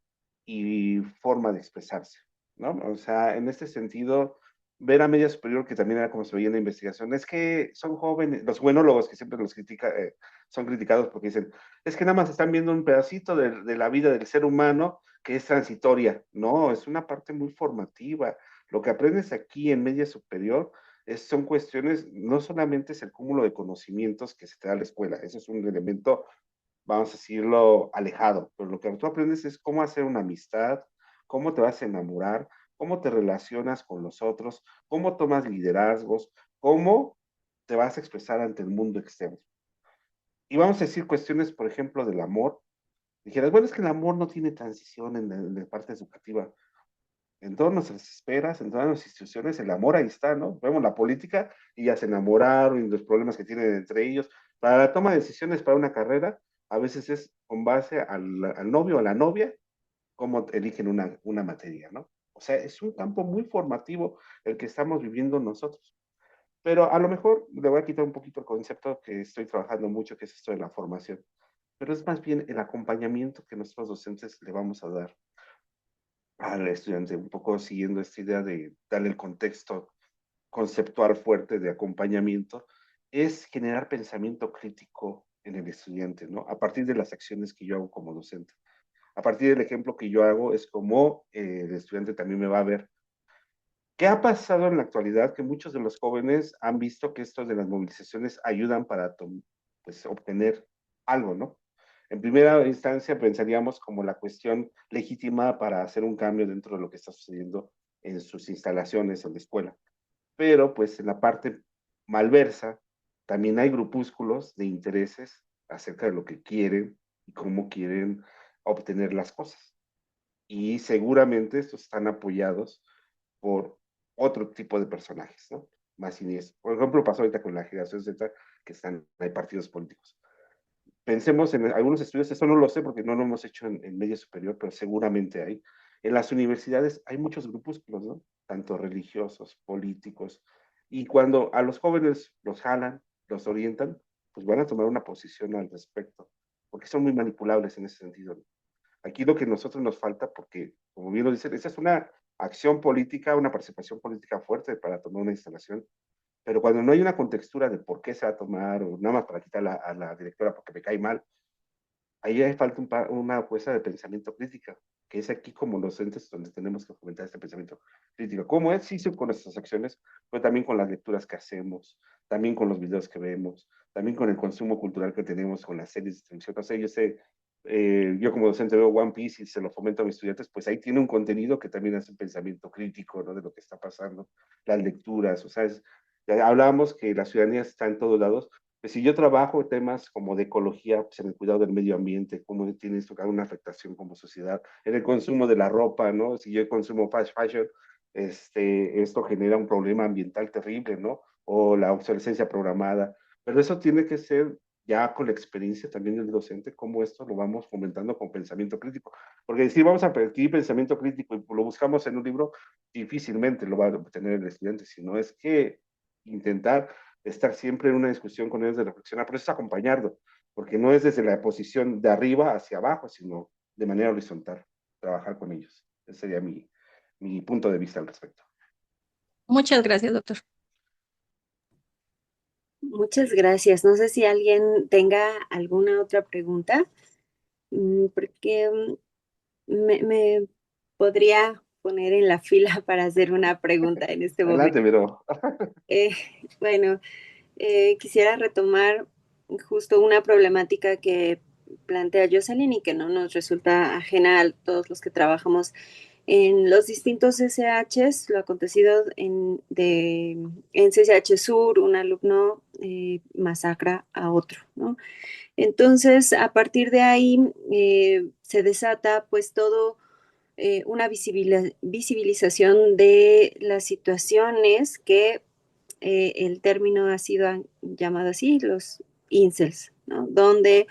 y forma de expresarse, ¿no? O sea, en este sentido, ver a media superior, que también era como se veía en la investigación, es que son jóvenes, los buenólogos que siempre los son criticados porque dicen, es que nada más están viendo un pedacito de la vida del ser humano que es transitoria, no, es una parte muy formativa. Lo que aprendes aquí en media superior son cuestiones, no solamente es el cúmulo de conocimientos que se te da a la escuela, eso es un elemento, vamos a decirlo, alejado, pero lo que tú aprendes es cómo hacer una amistad, cómo te vas a enamorar, cómo te relacionas con los otros, cómo tomas liderazgos, cómo te vas a expresar ante el mundo externo. Y vamos a decir cuestiones, por ejemplo, del amor. Dijeras, bueno, es que el amor no tiene transición en la parte educativa. En todas nuestras esferas, en todas nuestras instituciones, el amor ahí está, ¿no? Vemos la política y ya se enamoraron y los problemas que tienen entre ellos. Para la toma de decisiones para una carrera, a veces es con base al novio o a la novia cómo eligen una materia, ¿no? O sea, es un campo muy formativo el que estamos viviendo nosotros. Pero a lo mejor le voy a quitar un poquito el concepto que estoy trabajando mucho, que es esto de la formación. Pero es más bien el acompañamiento que nuestros docentes le vamos a dar al estudiante, un poco siguiendo esta idea de darle el contexto conceptual fuerte de acompañamiento, es generar pensamiento crítico en el estudiante, ¿no? A partir de las acciones que yo hago como docente. A partir del ejemplo que yo hago, es como el estudiante también me va a ver. ¿Qué ha pasado en la actualidad? Que muchos de los jóvenes han visto que esto de las movilizaciones ayudan para pues, obtener algo, ¿no? En primera instancia pensaríamos como la cuestión legítima para hacer un cambio dentro de lo que está sucediendo en sus instalaciones en la escuela. Pero pues en la parte malversa también hay grupúsculos de intereses acerca de lo que quieren y cómo quieren obtener las cosas. Y seguramente estos están apoyados por otro tipo de personajes, ¿no? Más siniestros. Por ejemplo, pasó ahorita con la generación Z, que hay partidos políticos. Pensemos en algunos estudios, esto no lo sé porque no lo hemos hecho en medio superior, pero seguramente hay. En las universidades hay muchos grupúsculos, ¿no? Tanto religiosos, políticos, y cuando a los jóvenes los jalan, los orientan, pues van a tomar una posición al respecto, porque son muy manipulables en ese sentido, ¿no? Aquí lo que a nosotros nos falta, porque, como bien lo dicen, esa es una acción política, una participación política fuerte para tomar una instalación, pero cuando no hay una contextura de por qué se va a tomar, o nada más para quitar a la directora porque me cae mal, ahí hay falta una puesta de pensamiento crítica, que es aquí como docentes donde tenemos que fomentar este pensamiento crítico. ¿Cómo es? Sí, sí, con nuestras acciones, pero también con las lecturas que hacemos, también con los videos que vemos, también con el consumo cultural que tenemos, con las series de televisión. O sea, yo como docente veo One Piece y se lo fomento a mis estudiantes, pues ahí tiene un contenido que también hace un pensamiento crítico, ¿no? De lo que está pasando, las lecturas, o sea, ya hablábamos que la ciudadanía está en todos lados, pues si yo trabajo temas como de ecología, pues en el cuidado del medio ambiente, cómo tiene esto una afectación como sociedad, en el consumo de la ropa, ¿no? Si yo consumo fast fashion, esto genera un problema ambiental terrible, ¿no? O la obsolescencia programada. Pero eso tiene que ser ya con la experiencia también del docente, cómo esto lo vamos fomentando con pensamiento crítico. Porque si vamos a adquirir pensamiento crítico y lo buscamos en un libro, difícilmente lo va a obtener el estudiante, sino es que intentar estar siempre en una discusión con ellos de reflexionar, pero eso es acompañarlo, porque no es desde la posición de arriba hacia abajo, sino de manera horizontal, trabajar con ellos. Ese sería mi punto de vista al respecto.
Muchas gracias, doctor.
Muchas gracias. No sé si alguien tenga alguna otra pregunta, porque me podría poner en la fila para hacer una pregunta en este momento.
Adelante, pero
Eh, bueno, quisiera retomar justo una problemática que plantea Jocelyn y que no nos resulta ajena a todos los que trabajamos en los distintos CCHs, lo acontecido en CCH Sur, un alumno masacra a otro, ¿no? Entonces, a partir de ahí se desata pues todo una visibilización de las situaciones que el término ha sido llamado así, los incels, ¿no? Donde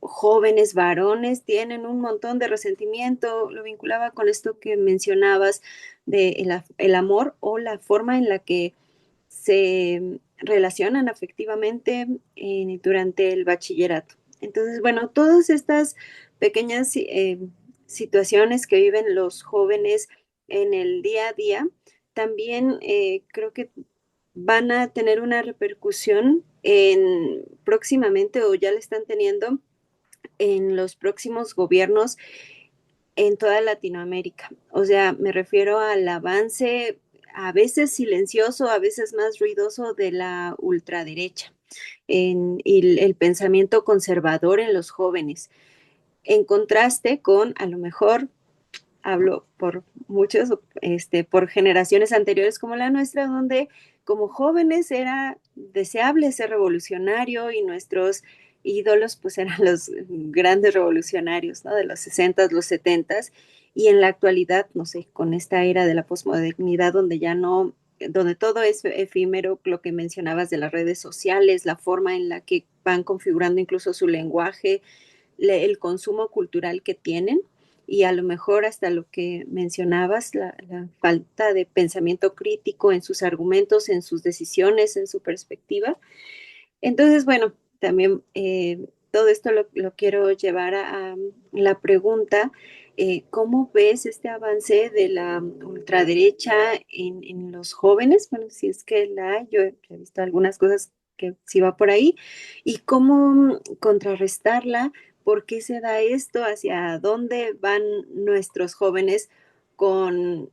jóvenes varones tienen un montón de resentimiento, lo vinculaba con esto que mencionabas de el amor o la forma en la que se relacionan afectivamente durante el bachillerato. Entonces, bueno, todas estas pequeñas situaciones que viven los jóvenes en el día a día, también creo que van a tener una repercusión próximamente o ya la están teniendo en los próximos gobiernos en toda Latinoamérica. O sea, me refiero al avance a veces silencioso, a veces más ruidoso de la ultraderecha y el pensamiento conservador en los jóvenes, en contraste con a lo mejor hablo por muchos, por generaciones anteriores como la nuestra, donde como jóvenes era deseable ser revolucionario y nuestros ídolos pues eran los grandes revolucionarios, ¿no? De los 60, los 70 y en la actualidad, no sé, con esta era de la posmodernidad donde ya no, donde todo es efímero, lo que mencionabas de las redes sociales, la forma en la que van configurando incluso su lenguaje, el consumo cultural que tienen, y a lo mejor hasta lo que mencionabas, la falta de pensamiento crítico en sus argumentos, en sus decisiones, en su perspectiva. Entonces, bueno, también todo esto lo quiero llevar a la pregunta, ¿cómo ves este avance de la ultraderecha en los jóvenes? Bueno, si es que la hay, yo he visto algunas cosas que sí va por ahí, y cómo contrarrestarla, por qué se da esto, hacia dónde van nuestros jóvenes con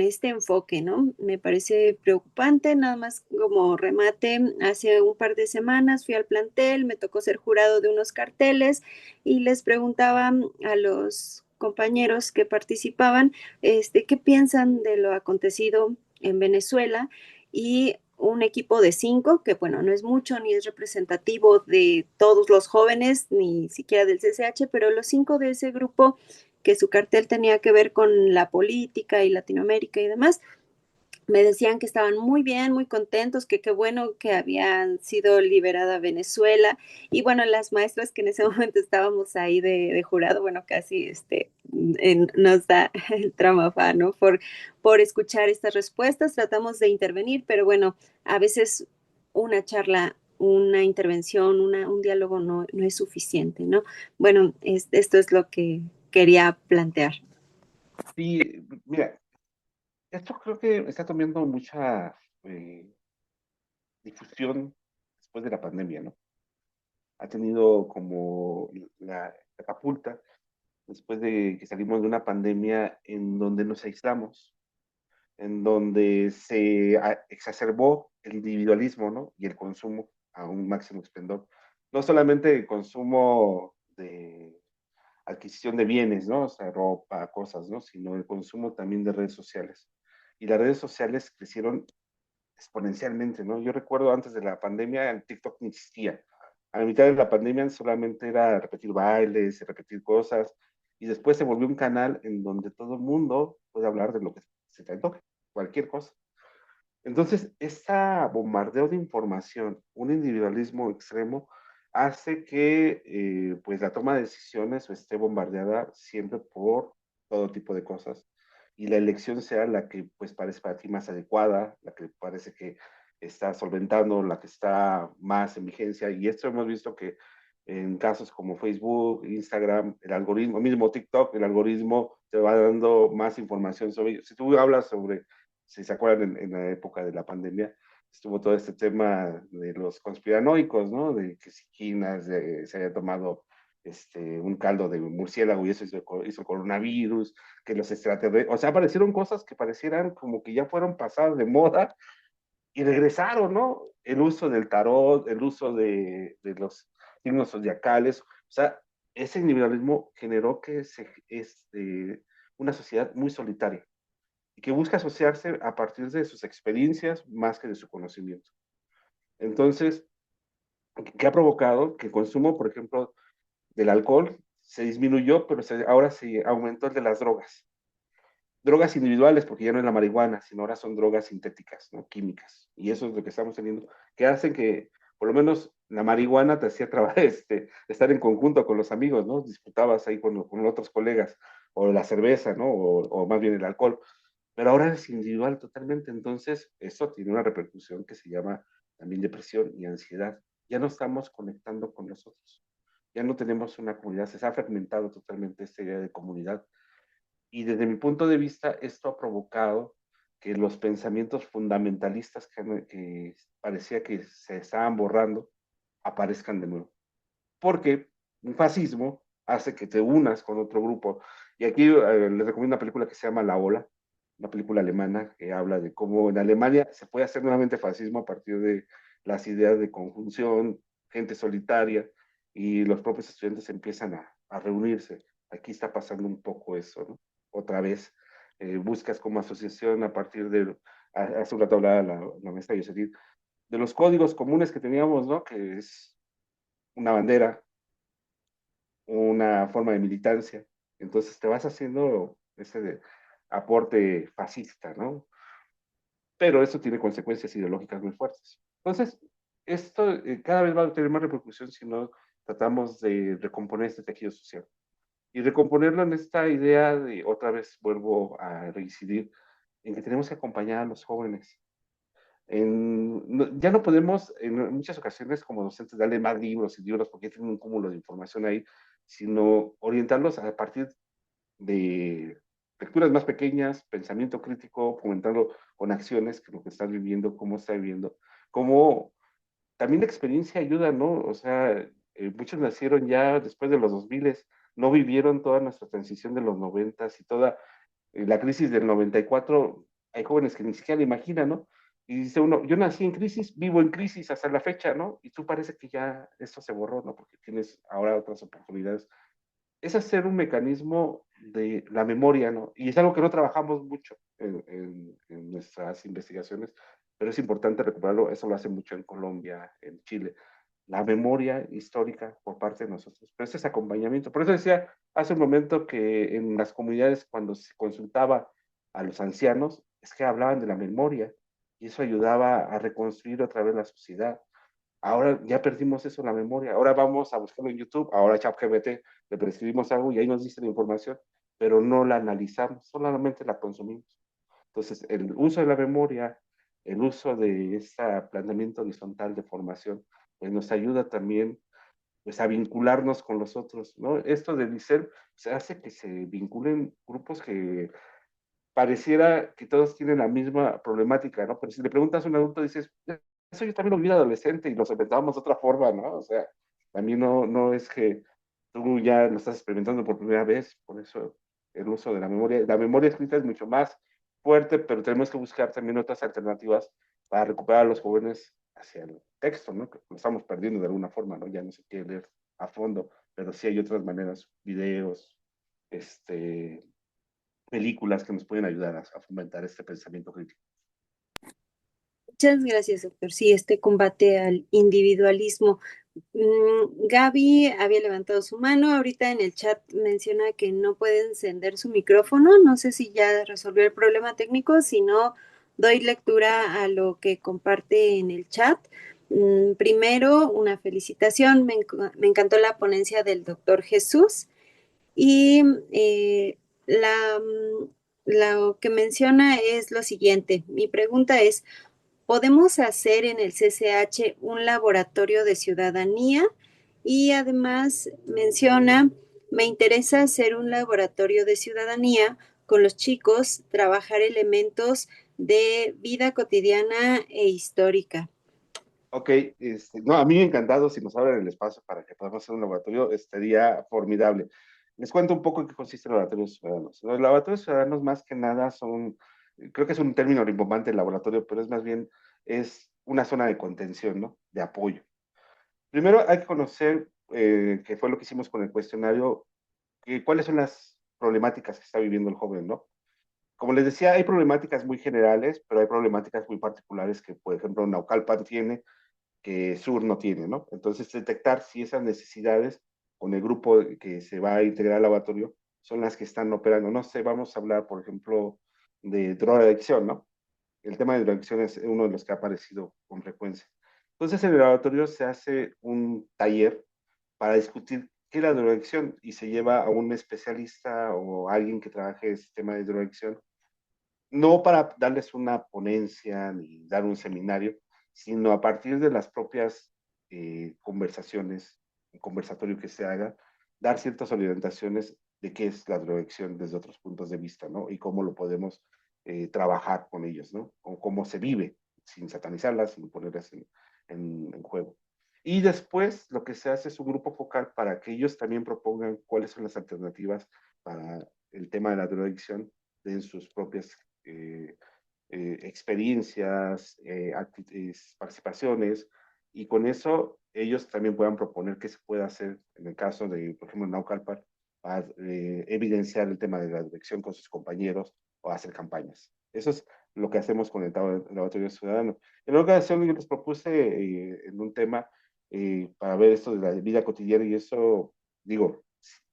este enfoque, ¿no? Me parece preocupante, nada más como remate, hace un par de semanas fui al plantel, me tocó ser jurado de unos carteles y les preguntaba a los compañeros que participaban, qué piensan de lo acontecido en Venezuela, y un equipo de 5, que bueno, no es mucho ni es representativo de todos los jóvenes, ni siquiera del CCH, pero los 5 de ese grupo que su cartel tenía que ver con la política y Latinoamérica y demás, me decían que estaban muy bien, muy contentos, que qué bueno que habían sido liberada Venezuela. Y bueno, las maestras que en ese momento estábamos ahí de jurado, bueno, casi nos da el tramafá, ¿no? Por escuchar estas respuestas, tratamos de intervenir, pero bueno, a veces una charla, una intervención, un diálogo no es suficiente, ¿no? Bueno, esto es lo que quería plantear.
Sí, mira, esto creo que está tomando mucha eh, difusión después de la pandemia, ¿no? Ha tenido como la catapulta después de que salimos de una pandemia en donde nos aislamos, en donde se exacerbó el individualismo, ¿no? Y el consumo a un máximo esplendor. No solamente el consumo de adquisición de bienes, ¿no? O sea, ropa, cosas, ¿no? Sino el consumo también de redes sociales. Y las redes sociales crecieron exponencialmente, ¿no? Yo recuerdo antes de la pandemia, el TikTok no existía. A la mitad de la pandemia solamente era repetir bailes, repetir cosas, y después se volvió un canal en donde todo el mundo puede hablar de lo que se te antoje, cualquier cosa. Entonces, este bombardeo de información, un individualismo extremo, hace que pues la toma de decisiones esté bombardeada siempre por todo tipo de cosas y la elección sea la que pues parece para ti más adecuada, la que parece que está solventando, la que está más en vigencia. Y esto hemos visto que en casos como Facebook, Instagram, el algoritmo, mismo TikTok, el algoritmo te va dando más información sobre ello. Si tú hablas sobre, si se acuerdan, en la época de la pandemia, estuvo todo este tema de los conspiranoicos, ¿no? De que si China se haya tomado un caldo de murciélago y eso hizo el coronavirus, que los extraterrestres, o sea, aparecieron cosas que parecieran como que ya fueron pasadas de moda y regresaron, ¿no? El uso del tarot, el uso de los signos zodiacales, o sea, ese individualismo generó que es una sociedad muy solitaria y que busca asociarse a partir de sus experiencias más que de su conocimiento. Entonces, ¿qué ha provocado? Que el consumo, por ejemplo, del alcohol se disminuyó, pero ahora se aumentó el de las drogas. Drogas individuales, porque ya no es la marihuana, sino ahora son drogas sintéticas, ¿no? Químicas. Y eso es lo que estamos teniendo, que hacen que, por lo menos, la marihuana te hacía trabajar, estar en conjunto con los amigos, ¿no? Disfrutabas ahí con otros colegas, o la cerveza, ¿no? O más bien el alcohol. Pero ahora es individual totalmente, entonces eso tiene una repercusión que se llama también depresión y ansiedad. Ya no estamos conectando con nosotros, ya no tenemos una comunidad, se ha fragmentado totalmente esta idea de comunidad. Y desde mi punto de vista, esto ha provocado que los pensamientos fundamentalistas que parecía que se estaban borrando aparezcan de nuevo. Porque un fascismo hace que te unas con otro grupo. Y aquí les recomiendo una película que se llama La Ola, una película alemana que habla de cómo en Alemania se puede hacer nuevamente fascismo a partir de las ideas de conjunción, gente solitaria, y los propios estudiantes empiezan a reunirse. Aquí está pasando un poco eso, ¿no? Otra vez, buscas como asociación a partir de, hace un rato hablaba la maestra Yoselin, de los códigos comunes que teníamos, ¿no? Que es una bandera, una forma de militancia. Entonces te vas haciendo ese aporte fascista, ¿no? Pero eso tiene consecuencias ideológicas muy fuertes. Entonces, esto cada vez va a tener más repercusión si no tratamos de recomponer este tejido social. y recomponerlo en esta idea de, otra vez vuelvo a reincidir, en que tenemos que acompañar a los jóvenes. Ya no podemos en muchas ocasiones como docentes darle más libros y libros porque tienen un cúmulo de información ahí, sino orientarlos a partir de lecturas más pequeñas, pensamiento crítico, fomentarlo con acciones, que lo que estás viviendo, cómo está viviendo, cómo también la experiencia ayuda, ¿no? O sea, muchos nacieron ya después de los 2000, no vivieron toda nuestra transición de los 90 y toda la crisis del 94. Hay jóvenes que ni siquiera le imaginan, ¿no? Y dice uno, yo nací en crisis, vivo en crisis hasta la fecha, ¿no? Y tú parece que ya esto se borró, ¿no? Porque tienes ahora otras oportunidades. Es hacer un mecanismo de la memoria, ¿no? Y es algo que no trabajamos mucho en nuestras investigaciones, pero es importante recuperarlo. Eso lo hace mucho en Colombia, en Chile. La memoria histórica por parte de nosotros. Pero ese es acompañamiento. Por eso decía hace un momento que en las comunidades, cuando se consultaba a los ancianos, es que hablaban de la memoria y eso ayudaba a reconstruir otra vez la sociedad. Ahora ya perdimos eso en la memoria. Ahora vamos a buscarlo en YouTube, ahora ChatGPT, le prescribimos algo y ahí nos dice la información, pero no la analizamos, solamente la consumimos. Entonces, el uso de la memoria, el uso de este planteamiento horizontal de formación, pues nos ayuda también pues, a vincularnos con los otros, ¿no? Esto de DICER se hace que se vinculen grupos que pareciera que todos tienen la misma problemática, ¿no? Pero si le preguntas a un adulto, dices, eso yo también lo vi de adolescente y lo enfrentábamos de otra forma, ¿no? O sea, también no es que tú ya lo estás experimentando por primera vez, por eso el uso de la memoria escrita es mucho más fuerte, pero tenemos que buscar también otras alternativas para recuperar a los jóvenes hacia el texto, ¿no? Que lo estamos perdiendo de alguna forma, ¿no? Ya no se quiere leer a fondo, pero sí hay otras maneras, videos, este, películas que nos pueden ayudar a fomentar este pensamiento crítico.
Muchas gracias, doctor. Sí, este combate al individualismo. Gaby había levantado su mano. Ahorita en el chat menciona que no puede encender su micrófono. No sé si ya resolvió el problema técnico. Si no, doy lectura a lo que comparte en el chat. Primero, una felicitación. Me encantó la ponencia del doctor Jesús. Y lo que menciona es lo siguiente. Mi pregunta es, ¿podemos hacer en el CCH un laboratorio de ciudadanía? Y además menciona, me interesa hacer un laboratorio de ciudadanía con los chicos, trabajar elementos de vida cotidiana e histórica.
Ok, no, a mí me ha encantado si nos abren el espacio para que podamos hacer un laboratorio, estaría formidable. Les cuento un poco en qué consiste el laboratorio ciudadanos. Los laboratorios ciudadanos más que nada son, creo que es un término rimbombante el laboratorio, pero es más bien, es una zona de contención, ¿no? De apoyo. Primero hay que conocer, que fue lo que hicimos con el cuestionario, cuáles son las problemáticas que está viviendo el joven, ¿no? Como les decía, hay problemáticas muy generales, pero hay problemáticas muy particulares que, por ejemplo, Naucalpan tiene, que Sur no tiene, ¿no? Entonces, detectar si esas necesidades con el grupo que se va a integrar al laboratorio son las que están operando. No sé, vamos a hablar, por ejemplo, de drogadicción, ¿no? El tema de drogadicción es uno de los que ha aparecido con frecuencia. Entonces, en el laboratorio se hace un taller para discutir qué es la drogadicción y se lleva a un especialista o alguien que trabaje ese tema de drogadicción, no para darles una ponencia ni dar un seminario, sino a partir de las propias conversaciones, un conversatorio que se haga, dar ciertas orientaciones de qué es la drogadicción desde otros puntos de vista, ¿no? Y cómo lo podemos trabajar con ellos, ¿no? O cómo se vive, sin satanizarlas, sin ponerlas en juego. Y después lo que se hace es un grupo focal para que ellos también propongan cuáles son las alternativas para el tema de la drogadicción en sus propias experiencias, participaciones, y con eso ellos también puedan proponer qué se puede hacer en el caso de, por ejemplo, Naucalpan, para evidenciar el tema de la dirección con sus compañeros o hacer campañas. Eso es lo que hacemos con el Laboratorio Ciudadano. En la ocasión yo les propuse en un tema para ver esto de la vida cotidiana y eso, digo,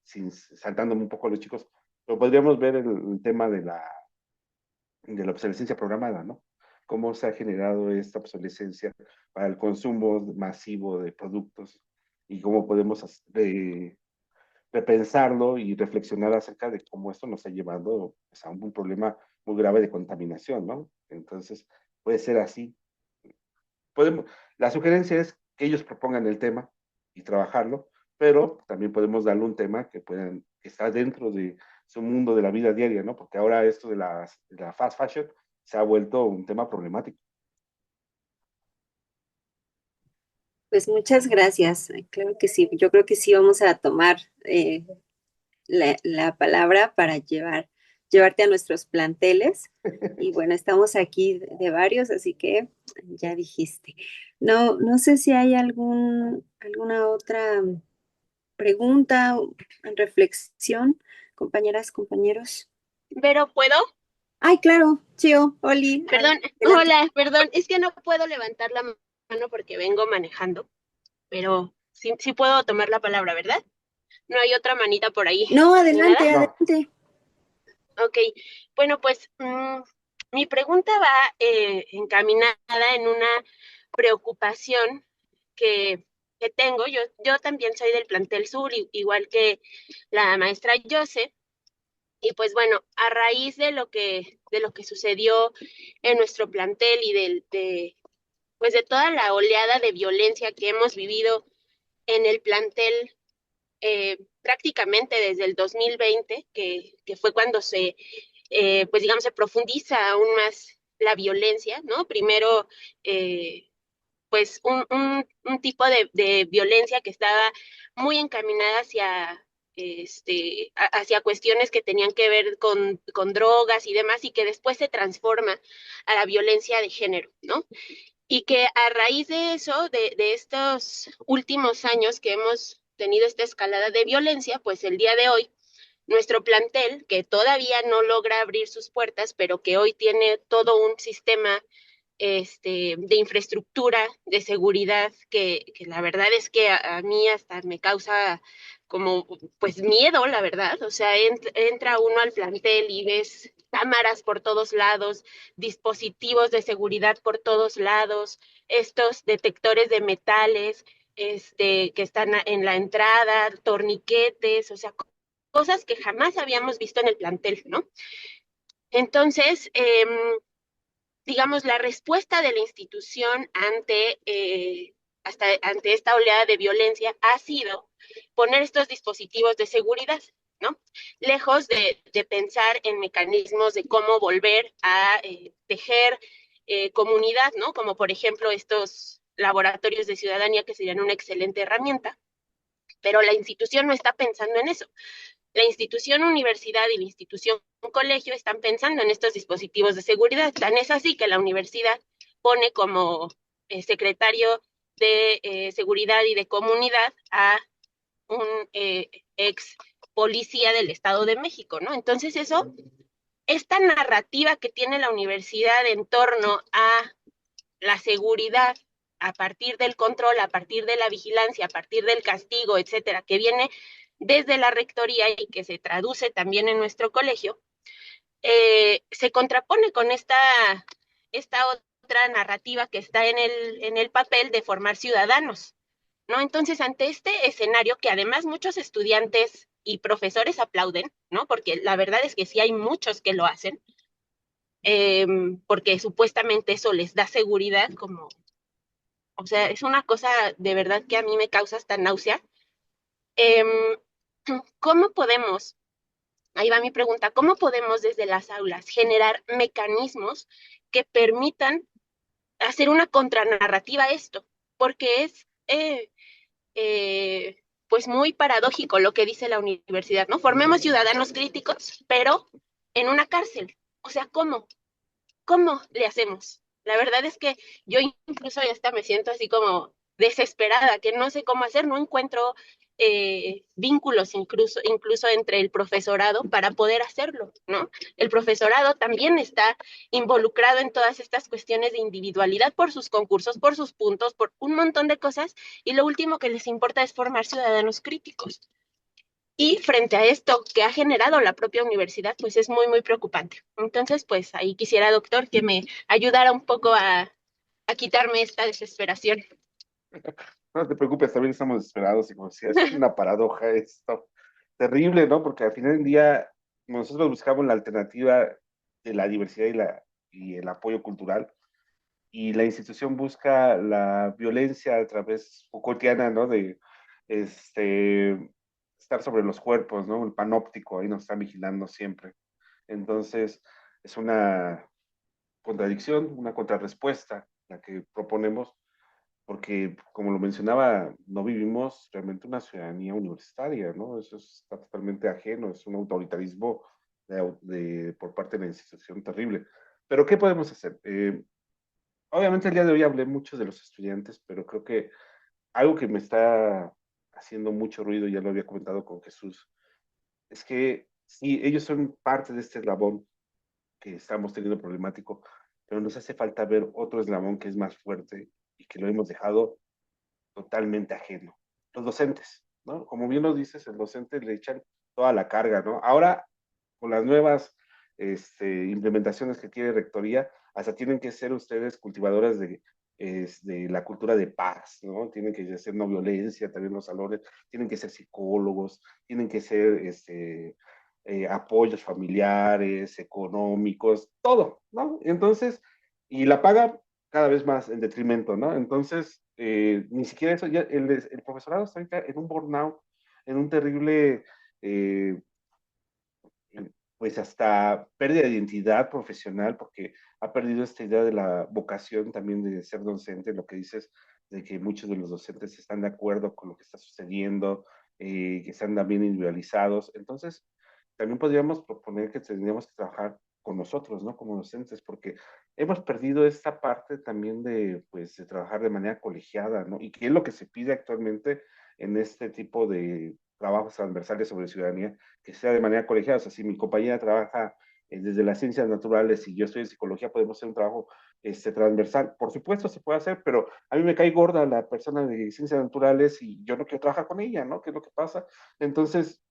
saltándome un poco a los chicos, pero podríamos ver el tema de la obsolescencia programada, ¿no? Cómo se ha generado esta obsolescencia para el consumo masivo de productos y cómo podemos repensarlo y reflexionar acerca de cómo esto nos está llevando pues, a un problema muy grave de contaminación, ¿no? Entonces, puede ser así. Podemos, la sugerencia es que ellos propongan el tema y trabajarlo, pero también podemos darle un tema que puedan, que está dentro de su mundo de la vida diaria, ¿no? Porque ahora esto de la fast fashion se ha vuelto un tema problemático.
Pues muchas gracias. Claro que sí, yo creo que sí vamos a tomar la palabra para llevarte a nuestros planteles. Y bueno, estamos aquí de varios, así que ya dijiste. No, no sé si hay alguna otra pregunta o reflexión, compañeras, compañeros.
Pero ¿puedo?
Ay, claro, Chio, Oli,
Perdón,
adelante.
hola, perdón, es que no puedo levantar la mano porque vengo manejando, pero sí puedo tomar la palabra, ¿verdad? No hay otra manita por ahí,
No,
ni nada.
adelante,
No,
adelante.
Ok, bueno, pues mi pregunta va encaminada en una preocupación que tengo. Yo también soy del plantel sur, igual que la maestra Jose. Y pues bueno, a raíz de lo que sucedió en nuestro plantel y pues de toda la oleada de violencia que hemos vivido en el plantel prácticamente desde el 2020, que fue cuando pues digamos, se profundiza aún más la violencia, ¿no? Primero, pues un tipo de violencia que estaba muy encaminada hacia cuestiones que tenían que ver con drogas y demás, y que después se transforma a la violencia de género, ¿no? Y que a raíz de eso, de estos últimos años que hemos tenido esta escalada de violencia, pues el día de hoy, nuestro plantel, que todavía no logra abrir sus puertas, pero que hoy tiene todo un sistema de infraestructura, de seguridad, que la verdad es que a mí hasta me causa como pues miedo, la verdad. O sea, entra uno al plantel y ves cámaras por todos lados, dispositivos de seguridad por todos lados, estos detectores de metales, que están en la entrada, torniquetes, o sea, cosas que jamás habíamos visto en el plantel, ¿no? Entonces, digamos, la respuesta de la institución ante esta oleada de violencia ha sido poner estos dispositivos de seguridad, ¿no? Lejos de pensar en mecanismos de cómo volver a tejer comunidad, ¿no? Como por ejemplo estos laboratorios de ciudadanía que serían una excelente herramienta, pero la institución no está pensando en eso. La institución universidad y la institución colegio están pensando en estos dispositivos de seguridad. Tan es así que la universidad pone como secretario de seguridad y de comunidad a un ex policía del Estado de México, ¿no? Entonces eso, esta narrativa que tiene la universidad en torno a la seguridad a partir del control, a partir de la vigilancia, a partir del castigo, etcétera, que viene desde la rectoría y que se traduce también en nuestro colegio, se contrapone con esta otra narrativa que está en el papel de formar ciudadanos, ¿no? Entonces, ante este escenario que además muchos estudiantes y profesores aplauden, ¿no? Porque la verdad es que sí hay muchos que lo hacen, porque supuestamente eso les da seguridad, como, o sea, es una cosa de verdad que a mí me causa hasta náusea. Eh, ¿Cómo podemos, ahí va mi pregunta, cómo podemos desde las aulas generar mecanismos que permitan hacer una contranarrativa a esto? Porque es, pues, muy paradójico lo que dice la universidad, ¿no? Formemos ciudadanos críticos, pero en una cárcel. O sea, ¿cómo? ¿Cómo le hacemos? La verdad es que yo incluso ya hasta me siento así como desesperada, que no sé cómo hacer, no encuentro vínculos incluso entre el profesorado para poder hacerlo, ¿no? El profesorado también está involucrado en todas estas cuestiones de individualidad por sus concursos, por sus puntos, por un montón de cosas, y lo último que les importa es formar ciudadanos críticos. Y frente a esto que ha generado la propia universidad, pues es muy, muy preocupante. Entonces, pues ahí quisiera, doctor, que me ayudara un poco a quitarme esta desesperación.
no te preocupes, también estamos desesperados y como decía, es una paradoja esto. terrible, ¿no? Porque al final del día nosotros buscamos la alternativa de la diversidad y el apoyo cultural, y la institución busca la violencia a través Foucaultiana, ¿no? De este, estar sobre los cuerpos, ¿no? El panóptico, ahí nos están vigilando siempre. Entonces, es una contradicción, una contrarrespuesta la que proponemos, porque, como lo mencionaba, no vivimos realmente una ciudadanía universitaria, ¿no? Eso está totalmente ajeno, es un autoritarismo por parte de la institución terrible. Pero, ¿qué podemos hacer? Obviamente el día de hoy hablé mucho de los estudiantes, pero creo que algo que me está haciendo mucho ruido, ya lo había comentado con Jesús, es que sí, ellos son parte de este eslabón que estamos teniendo problemático, pero nos hace falta ver otro eslabón que es más fuerte y que lo hemos dejado totalmente ajeno. Los docentes, ¿no? Como bien lo dices, el docente le echan toda la carga, ¿no? Ahora, con las nuevas implementaciones que tiene Rectoría, hasta tienen que ser ustedes cultivadoras de la cultura de paz, ¿no? Tienen que ser no violencia también los salones, tienen que ser psicólogos, tienen que ser apoyos familiares, económicos, todo, ¿no? Entonces, y la paga cada vez más en detrimento, ¿no? Entonces, ni siquiera eso, ya el profesorado está ahorita en un burnout, en un terrible, eh, pues hasta pérdida de identidad profesional, porque ha perdido esta idea de la vocación también de ser docente, lo que dices, de que muchos de los docentes están de acuerdo con lo que está sucediendo, que están también individualizados. Entonces, también podríamos proponer que tendríamos que trabajar con nosotros, ¿no? Como docentes, porque hemos perdido esta parte también de, pues, de trabajar de manera colegiada, ¿no? Y que es lo que se pide actualmente en este tipo de trabajos transversales sobre ciudadanía, que sea de manera colegiada. O sea, si mi compañera trabaja desde las ciencias naturales y yo estoy en psicología, podemos hacer un trabajo transversal. Por supuesto, se puede hacer, pero a mí me cae gorda la persona de ciencias naturales y yo no quiero trabajar con ella, ¿no? ¿Qué es lo que pasa? Entonces,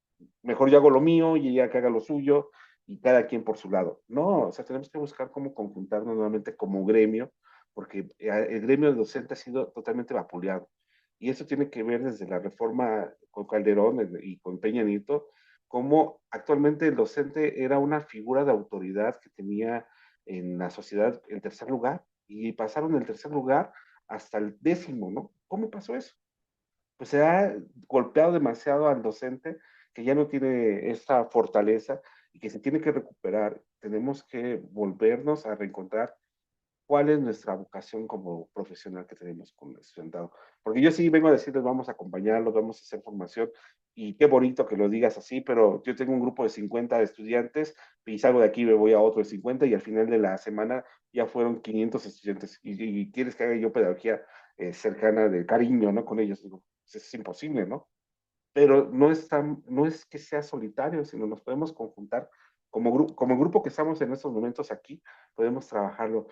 mejor yo hago lo mío y ella que haga lo suyo y cada quien por su lado. No, o sea, tenemos que buscar cómo conjuntarnos nuevamente como gremio, porque el gremio de docente ha sido totalmente vapuleado. Y eso tiene que ver desde la reforma con Calderón y con Peña Nieto, cómo actualmente el docente era una figura de autoridad que tenía en la sociedad el tercer lugar, y pasaron del tercer lugar hasta el 10º, ¿no? ¿Cómo pasó eso? Pues se ha golpeado demasiado al docente, que ya no tiene esta fortaleza y que se tiene que recuperar. Tenemos que volvernos a reencontrar cuál es nuestra vocación como profesional que tenemos con el estudiantado. Porque yo sí vengo a decirles, vamos a acompañarlos, vamos a hacer formación, y qué bonito que lo digas así, pero yo tengo un grupo de 50 estudiantes y salgo de aquí, me voy a otro de 50 y al final de la semana ya fueron 500 estudiantes y quieres que haga yo pedagogía cercana de cariño, ¿no? Con ellos, digo, pues es imposible, ¿no? Pero no es que sea solitario, sino nos podemos conjuntar como grupo que estamos en estos momentos aquí, podemos trabajarlo.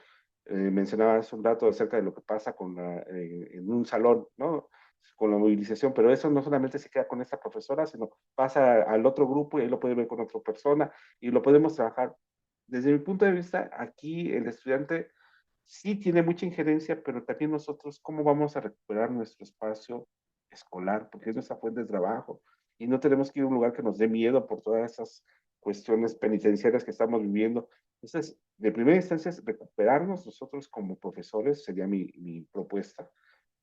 Mencionaba hace un rato acerca de lo que pasa en un salón, ¿no? Con la movilización, pero eso no solamente se queda con esta profesora, sino pasa al otro grupo y ahí lo puede ver con otra persona y lo podemos trabajar. Desde mi punto de vista, aquí el estudiante sí tiene mucha injerencia, pero también nosotros, ¿cómo vamos a recuperar nuestro espacio escolar? Porque es nuestra fuente de trabajo y no tenemos que ir a un lugar que nos dé miedo por todas esas cuestiones penitenciarias que estamos viviendo. Entonces, de primera instancia, es recuperarnos nosotros como profesores, sería mi propuesta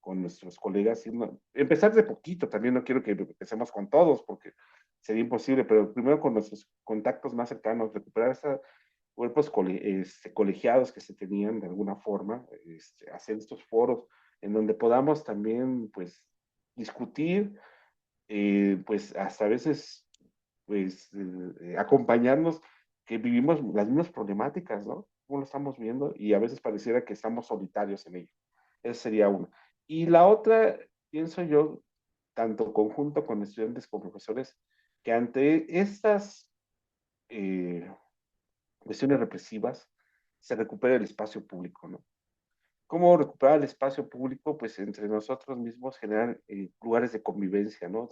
con nuestros colegas. Y empezar de poquito, también no quiero que empecemos con todos porque sería imposible, pero primero con nuestros contactos más cercanos, recuperar esos cuerpos colegiados que se tenían de alguna forma, hacer estos foros en donde podamos también, pues, discutir, pues, hasta a veces, pues, acompañarnos, que vivimos las mismas problemáticas, ¿no? Como lo estamos viendo, y a veces pareciera que estamos solitarios en ello. Esa sería una. Y la otra, pienso yo, tanto conjunto con estudiantes como profesores, que ante estas eh, cuestiones represivas, se recupera el espacio público, ¿no? ¿Cómo recuperar el espacio público? Pues entre nosotros mismos generar lugares de convivencia, ¿no?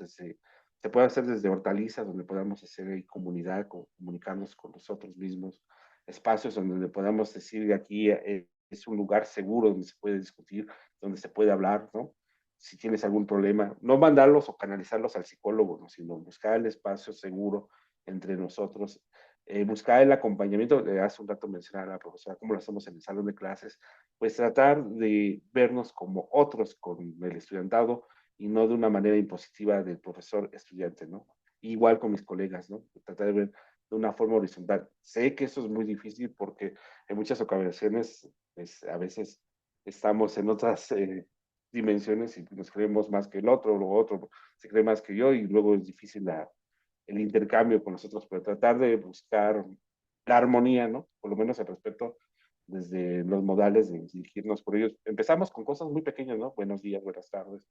Se puede hacer desde hortalizas, donde podamos hacer ahí comunidad, comunicarnos con nosotros mismos, espacios donde podamos decir, aquí es un lugar seguro donde se puede discutir, donde se puede hablar, ¿no? si tienes algún problema, no mandarlos o canalizarlos al psicólogo, ¿no? Sino buscar el espacio seguro entre nosotros, buscar el acompañamiento. Hace un rato mencionaba la profesora cómo lo hacemos en el salón de clases, pues tratar de vernos como otros con el estudiantado y no de una manera impositiva del profesor estudiante, ¿no? Igual con mis colegas, ¿no? Tratar de ver de una forma horizontal. Sé que eso es muy difícil porque en muchas ocasiones, pues, a veces estamos en otras dimensiones y nos creemos más que el otro, o otro se cree más que yo y luego es difícil el intercambio con nosotros, pero tratar de buscar la armonía, ¿no? Por lo menos el respeto desde los modales de dirigirnos por ellos. Empezamos con cosas muy pequeñas, ¿no? Buenos días, buenas tardes.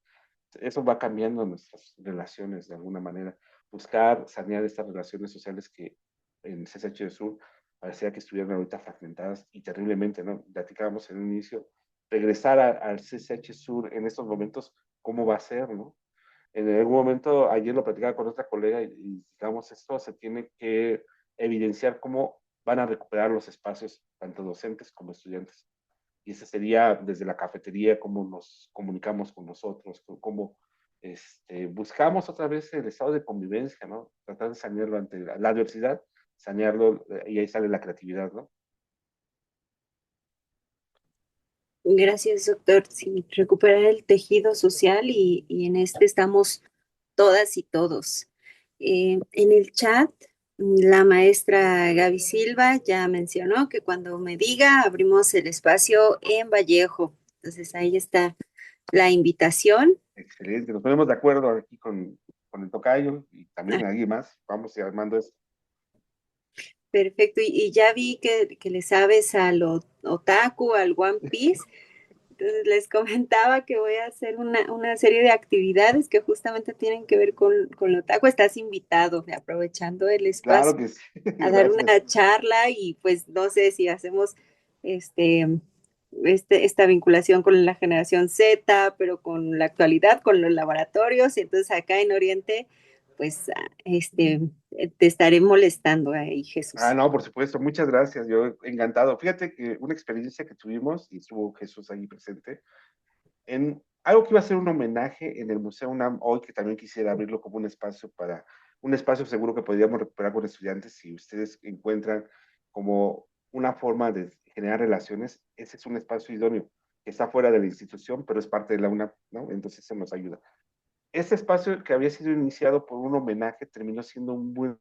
Eso va cambiando nuestras relaciones de alguna manera. Buscar sanear estas relaciones sociales que en CSH de Sur parecía que estuvieran ahorita fragmentadas y terriblemente, ¿no? Platicábamos en un inicio, regresar al CSH Sur en estos momentos, ¿cómo va a ser, no? En algún momento, ayer lo platicaba con otra colega y digamos, esto se tiene que evidenciar cómo van a recuperar los espacios, tanto docentes como estudiantes. Y ese sería desde la cafetería, cómo nos comunicamos con nosotros, cómo buscamos otra vez el estado de convivencia, ¿no? Tratar de sanearlo ante la adversidad, sanearlo, y ahí sale la creatividad, ¿no?
Gracias, doctor. Sí, recuperar el tejido social y en este estamos todas y todos. En el chat, la maestra Gaby Silva ya mencionó que cuando me diga, abrimos el espacio en Vallejo. Entonces ahí está la invitación.
Excelente, nos ponemos de acuerdo aquí con el tocayo y
Ah,
también alguien más. Vamos armando esto.
perfecto. Y ya vi que le sabes al otaku, al One Piece. Entonces les comentaba que voy a hacer una serie de actividades que justamente tienen que ver con lo otaku. Estás invitado, aprovechando el
Claro
espacio,
que sí,
a dar
gracias.
una charla y pues no sé si hacemos este, esta vinculación con la generación Z, pero con la actualidad, con los laboratorios. Y entonces acá en Oriente, pues te estaré molestando ahí,
Ah,
Jesús.
no, por supuesto, muchas gracias, yo encantado. Fíjate que una experiencia que tuvimos, y estuvo Jesús ahí presente, en algo que iba a ser un homenaje en el Museo UNAM hoy, que también quisiera abrirlo como un espacio seguro que podríamos recuperar con estudiantes, si ustedes encuentran como una forma de generar relaciones, ese es un espacio idóneo, que está fuera de la institución, pero es parte de la UNAM, ¿no? Entonces se nos ayuda. Este espacio que había sido iniciado por un homenaje terminó siendo un buen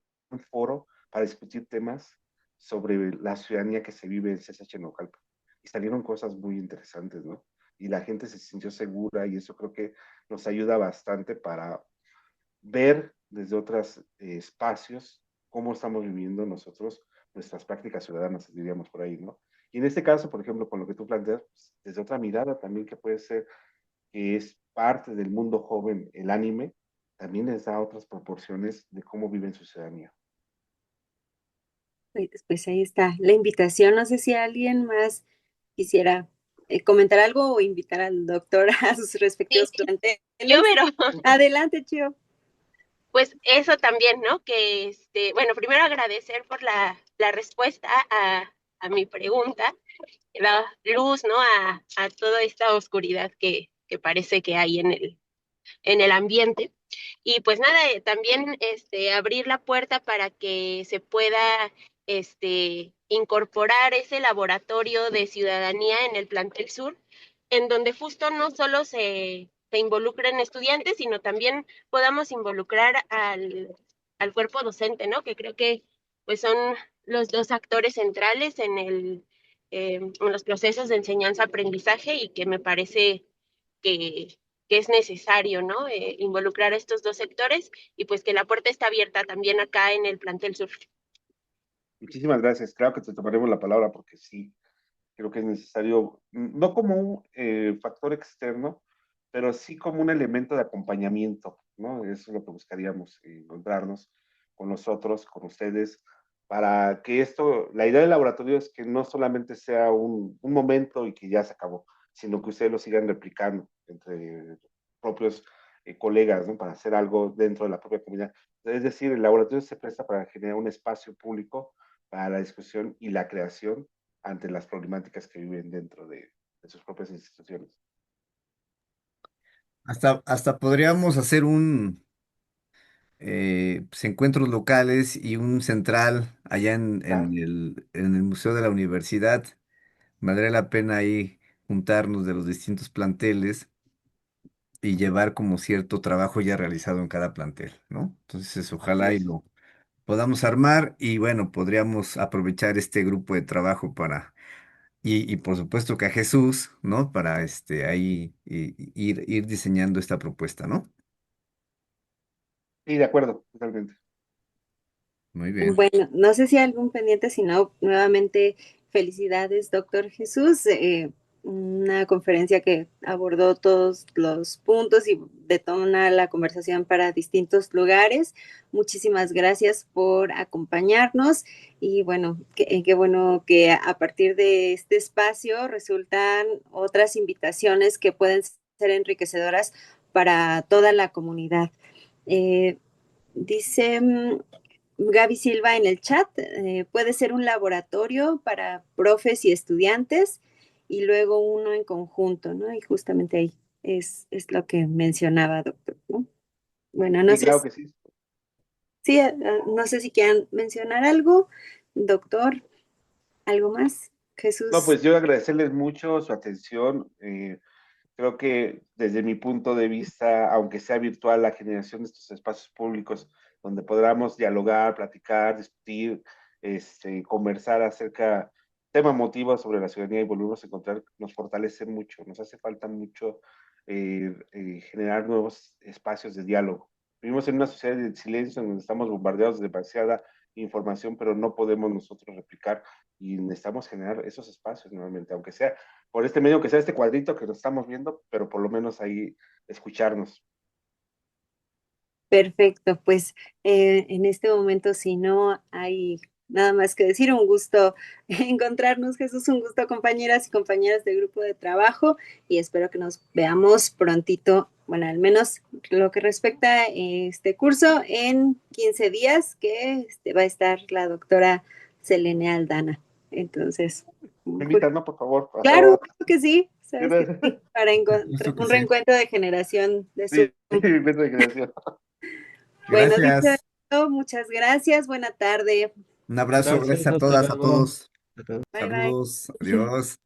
foro para discutir temas sobre la ciudadanía que se vive en CSH Naucalpan. Y salieron cosas muy interesantes, ¿no? Y la gente se sintió segura y eso creo que nos ayuda bastante para ver desde otros espacios cómo estamos viviendo nosotros nuestras prácticas ciudadanas, diríamos por ahí, ¿no? Y en este caso, por ejemplo, con lo que tú planteas, pues, desde otra mirada también que puede ser que es parte del mundo joven, el anime, también les da otras proporciones de cómo viven su ciudadanía.
Pues ahí está la invitación. No sé si alguien más quisiera comentar algo o invitar al doctor a sus
Sí,
respectivos
yo,
planteles.
pero
Adelante, Chio.
pues eso también, ¿no? Que bueno, primero agradecer por la respuesta a mi pregunta, que da luz, ¿no? A toda esta oscuridad que parece que hay en el ambiente. Y pues nada, también abrir la puerta para que se pueda incorporar ese laboratorio de ciudadanía en el plantel sur, en donde justo no solo se involucren estudiantes, sino también podamos involucrar al cuerpo docente, ¿no? Que creo que pues son los dos actores centrales en los procesos de enseñanza-aprendizaje y que me parece que, que es necesario, ¿no? Involucrar a estos dos sectores y pues que la puerta está abierta también acá en el plantel sur.
Muchísimas gracias. Claro que te tomaremos la palabra porque sí, creo que es necesario, no como un factor externo, pero sí como un elemento de acompañamiento, ¿no? Eso es lo que buscaríamos, encontrarnos con nosotros, con ustedes, para que esto, la idea del laboratorio es que no solamente sea un momento y que ya se acabó, sino que ustedes lo sigan replicando entre propios colegas, ¿no? Para hacer algo dentro de la propia comunidad. Es decir, el laboratorio se presta para generar un espacio público para la discusión y la creación ante las problemáticas que viven dentro de sus propias instituciones.
hasta podríamos hacer pues, encuentros locales y un central allá
Claro.
en el Museo de la Universidad. Valdría la pena ahí juntarnos de los distintos planteles y llevar como cierto trabajo ya realizado en cada plantel, ¿no? Entonces,
Así
ojalá y
es.
lo podamos armar y bueno, podríamos aprovechar este grupo de trabajo y por supuesto que a Jesús, ¿no? Para ahí ir diseñando esta propuesta, ¿no?
Sí, de acuerdo, totalmente.
Muy bien.
Bueno, no sé si hay algún pendiente, si no, nuevamente felicidades, doctor Jesús. Una conferencia que abordó todos los puntos y detona la conversación para distintos lugares. Muchísimas gracias por acompañarnos y bueno, qué bueno que a partir de este espacio resultan otras invitaciones que pueden ser enriquecedoras para toda la comunidad. Eh, dice Gaby Silva en el chat, puede ser un laboratorio para profes y estudiantes y luego uno en conjunto, ¿no? Y justamente ahí es lo que mencionaba, doctor, ¿no? Bueno, no
Sí,
sé
claro que sí.
si, no sé si quieran mencionar algo, doctor, algo más,
No,
Jesús.
pues yo agradecerles mucho su atención. Creo que desde mi punto de vista, aunque sea virtual, la generación de estos espacios públicos donde podamos dialogar, platicar, discutir, conversar acerca tema motivos sobre la ciudadanía y volvernos a encontrar, nos fortalece mucho. Nos hace falta mucho generar nuevos espacios de diálogo. Vivimos en una sociedad de silencio en donde estamos bombardeados de demasiada información, pero no podemos nosotros replicar y necesitamos generar esos espacios nuevamente, aunque sea por este medio, que sea este cuadrito que nos estamos viendo, pero por lo menos ahí escucharnos.
Perfecto, pues en este momento, si no hay nada más que decir, un gusto encontrarnos, Jesús, un gusto, compañeras y compañeros del grupo de trabajo, y espero que nos veamos prontito, bueno, al menos lo que respecta a este curso, en 15 días, que va a estar la doctora Selene Aldana. Entonces,
Me
pues,
invitan, ¿no? Por favor, a
claro
favor.
que sí, sabes que sí, para
Justo que
un
sí.
reencuentro de generación de Zoom.
Sí, beso de creación.
Bueno, dicho
Gracias.
esto, muchas gracias. Buena tarde.
Un abrazo,
Gracias,
gracias a
hasta
todas, a
luego.
todos.
Bye bye.
Saludos, adiós.